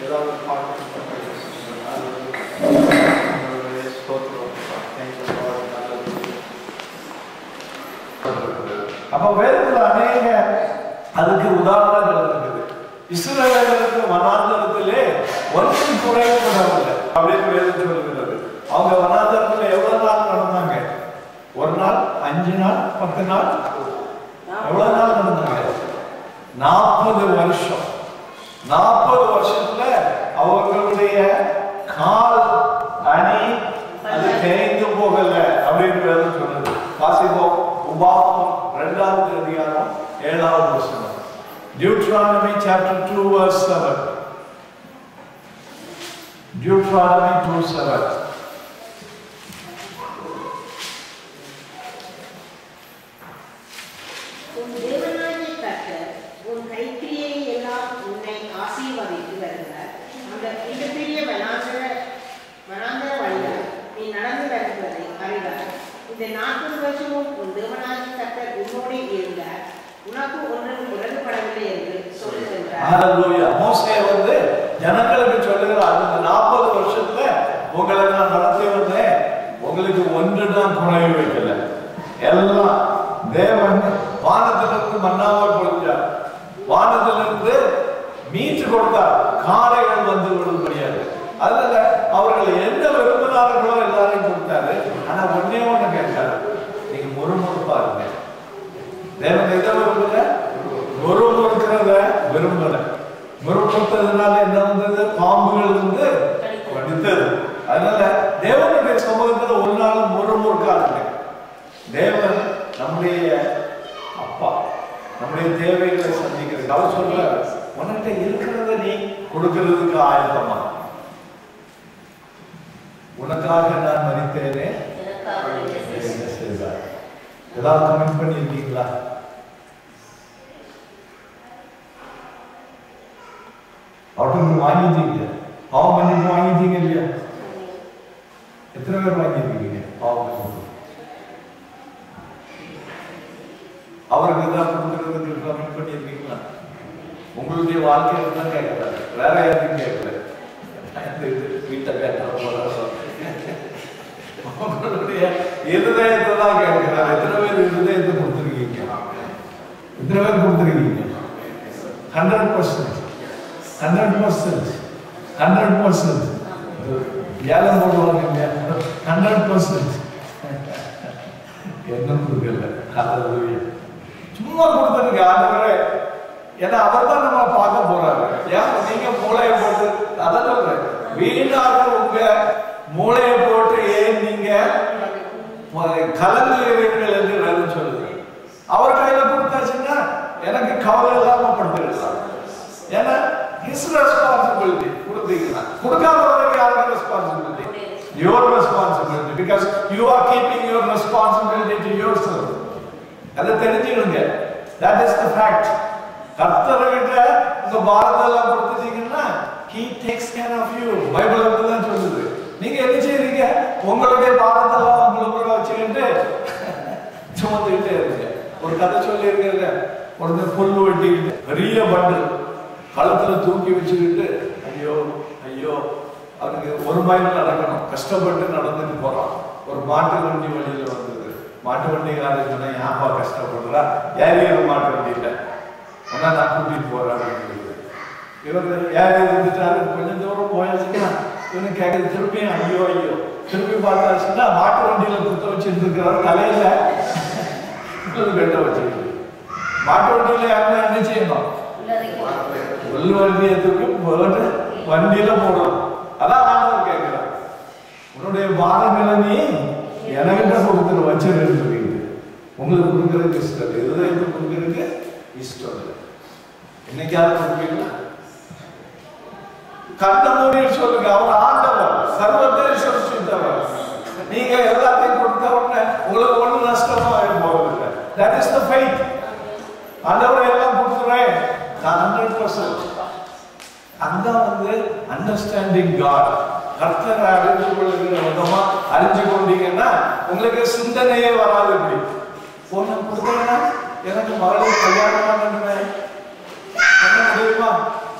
ஏதாவது பாட்டு ஸ்தோத்திரம். அப்ப வேதத்தில் அநேக அதுக்கு உதாரணங்கள் இருக்குது. இஸ்ரவேலர்களுக்கு வனாந்தரத்திலே ஒன்றும் குறைவுபடவில்லை அப்படின்னு வேதம் சொல்கிறது. அவங்க வனாந்தரத்துல எவ்வளவு நாள் நடந்தாங்க? ஒரு நாள், 5 நாள், 10 நாள், எவ்வளவு நாள் நடந்தாங்க? 40 வருஷம். 40 வருஷத்துல அவர்களுடைய கால் அணி அது தேய்ந்து போகல அப்படின்னு சொன்னது. வாசிப்போம். உபாகமம் 2வது அதிகாரம் 7வது வசனம். Deuteronomy chapter 2 verse 7. Deuteronomy 2:7. உன் தேவனாகிய கர்த்தர் உன் கைக்கிரியை எல்லாம் உன்னை ஆசீர்வதித்து வருகிறார். அந்த மிகப்பெரிய வனாந்தர வழியால் நீ நடந்து வருவதை அறிவார். இந்த 40 வருஷமும் உன் தேவனாகிய கர்த்தர் உன்னோடு இருந்தார், உனக்கு ஒன்றும் முரண்படவில்லை என்று சொல்லுகின்றார். ஹalleluya. மோசே ஜனங்களுக்கு சொல்லுகிறார், இந்த 40 வருஷத்துல உங்களை நான் நடத்தி வந்தேன், உங்களுக்கு ஒன்று தான் குறைவு வைக்கல. எல்லாம் தேவன் வானத்திலிருந்து மன்னாவை பொழிஞ்சார், வானத்திலிருந்து மீட்டு கொடுத்தார், காடைகள் வந்து விடும்படியாது. அதனால அவர்கள் என்ன விரும்பினார்களோ எல்லாரையும் கொடுத்தாரு. ஆனா ஒன்னே ஒண்ணு கேட்டாரு, நீங்க முறுமுறுப்பா இருங்க. தேவன் எதை விரும்பல? முறுமுறுக்கிறத விரும்பல. முறுமுறுத்ததுனால என்ன வந்தது? பாம்புகள் கடித்தது. அதனால தேவனுடைய சமூகத்துல ஒரு நாளும் முறுமுறுக்காதுங்க. தேவன் நம்முடைய அப்பா, நம்முடைய தேவைகளை சந்திக்கிறது. அவர் சொல்றாரு, உன்கிட்ட இருக்கிறத நீ கொடுக்கிறதுக்கு ஆயத்தமா? உனக்காக நான் மரித்தேனே என்ன செய்தார்? ஏதாவது கமெண்ட் பண்ணியிருக்கீங்களா? அவருக்கு வாங்கிட்டீங்க, பாவம் மன்னிப்பு வாங்கிட்டீங்க இல்லையா? எத்தனை பேர் வாங்கியிருக்கீங்க பாவம் மன்னிப்பு? அவருக்கு தான் கொடுக்கிறதுக்கு கமெண்ட் பண்ணியிருக்கீங்களா? உங்களுடைய வாழ்க்கையில தான் கேட்கிறாரு, வேற யாரையும் கேட்கல. வீட்டை உங்களுடைய இருதயத்தை தான் கேட்கிறார். எத்தனை பேர் இருதயத்தை கொடுத்துருக்கீங்க? எத்தனை பேர் கொடுத்துருக்கீங்க? 100%. 100%. ஏலம் போடுவாங்க இல்லையா? 100% என்ன கொடுக்கல. ஹல்லேலூயா. சும்மா கொடுத்துருங்க ஆண்டவரே. ஏன்னா அவர் தான் நம்ம பார்க்க போறாரு. ஏன் நீங்க மூளையை போட்டு, அதான் சொல்றேன், வீணாக உங்க மூளையை போட்டு ஏன் நீங்க கலங்குகிறீர்கள் என்று வேதம் சொல்லுது. அவர் கையில கொடுத்தாச்சுன்னா எனக்கு கவலை இல்லாம படுத்துக்கலாம். ஏன்னா his responsibility கொடுத்தீங்கன்னா, கொடுக்காதவருக்கு யாருக்கு responsibility? Your responsibility, because you are keeping your responsibility to yourself. அதை தெரிஞ்சுக்கணுங்க. That is the fact. கர்த்தர்கிட்ட உங்க பாரதெல்லாம் கொடுத்துட்டீங்கன்னா he takes care of you. Bible அப்படிதான் சொல்லுது. நீங்க என்ன செய்றீங்க? உங்களுடைய பாரதெல்லாம் உங்களுக்குள்ள வச்சுக்கிட்டு சுமந்துக்கிட்டே இருங்க. ஒரு கதை சொல்லி இருக்கிற ஒருத்தர் புல் வெட்டிக்கிட்டு பெரிய பண்டல் கழுத்துல தூக்கி வச்சுக்கிட்டு ஐயோ ஐயோ அவனுக்கு 1 மைல் நடக்கணும், கஷ்டப்பட்டு நடந்துட்டு போறான். ஒரு மாட்டு வண்டி வழியில வந்தது. மாட்டு வண்டிக்காரர் சொன்னா, ஏன்பா கஷ்டப்படுறா? ஏறிய மாட்டு வண்டி இல்லை, ஆனா நான் கூட்டிட்டு போறேன். இவர் ஏறி இருந்துட்டாரு. கொஞ்சம் தூரம் போயாச்சுன்னா இவனு கேட்கறது திருப்பியும் ஐயோ ஐயோ. திருப்பி பார்த்தாச்சுன்னா மாட்டு வண்டியில குத்த வச்சுட்டு இருக்கிறார், தலையில கட்ட வச்சுக்கிட்டு. மாட்டு வண்டியில யாருன்னா என்ன செய்யணும்? உள்ள வண்டியை தூக்கி போட்டு வண்டியில போடணும். அதான் ஆண்டவர் கேட்கிறார், உன்னுடைய பாரங்களை நீ என்கிட்ட கொடுத்துட்டு வச்சிருந்து. உங்களுக்கு கொடுக்கறதுக்கு இஷ்டம் இல்லை, இருதயத்துக்கு கொடுக்கறதுக்கு இஷ்டம் இல்லை. என்னைக்காவது கொடுப்பீங்களா? கண்ண மூடி சொல்லுங்க, அவர் ஆண்டவர், சர்வத்தை சிருஷ்டித்தவர். நீங்க எல்லாத்தையும் கொடுத்த உடனே உங்களுக்கு ஒன்றும் நஷ்டமா போவதில்லை. That is the faith. ஆண்டவர் எல்லாம் கொடுத்துறேன் நான் 100%. அதான் அண்டர்ஸ்டாண்டிங் காட். கர்த்தரை அறிந்து கொள்ளுகிற விதமா அறிஞ்சு கொண்டீங்கன்னா உங்களுக்கு சிந்தனையே வராது. இப்படி போன கொடுத்தா எனக்கு மகளிர் கல்யாணம் பண்ணணுமே, என்ன முடியுமா,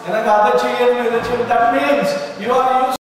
எனக்கு அதை செய்யணும், இதை செய்யணும். That means you are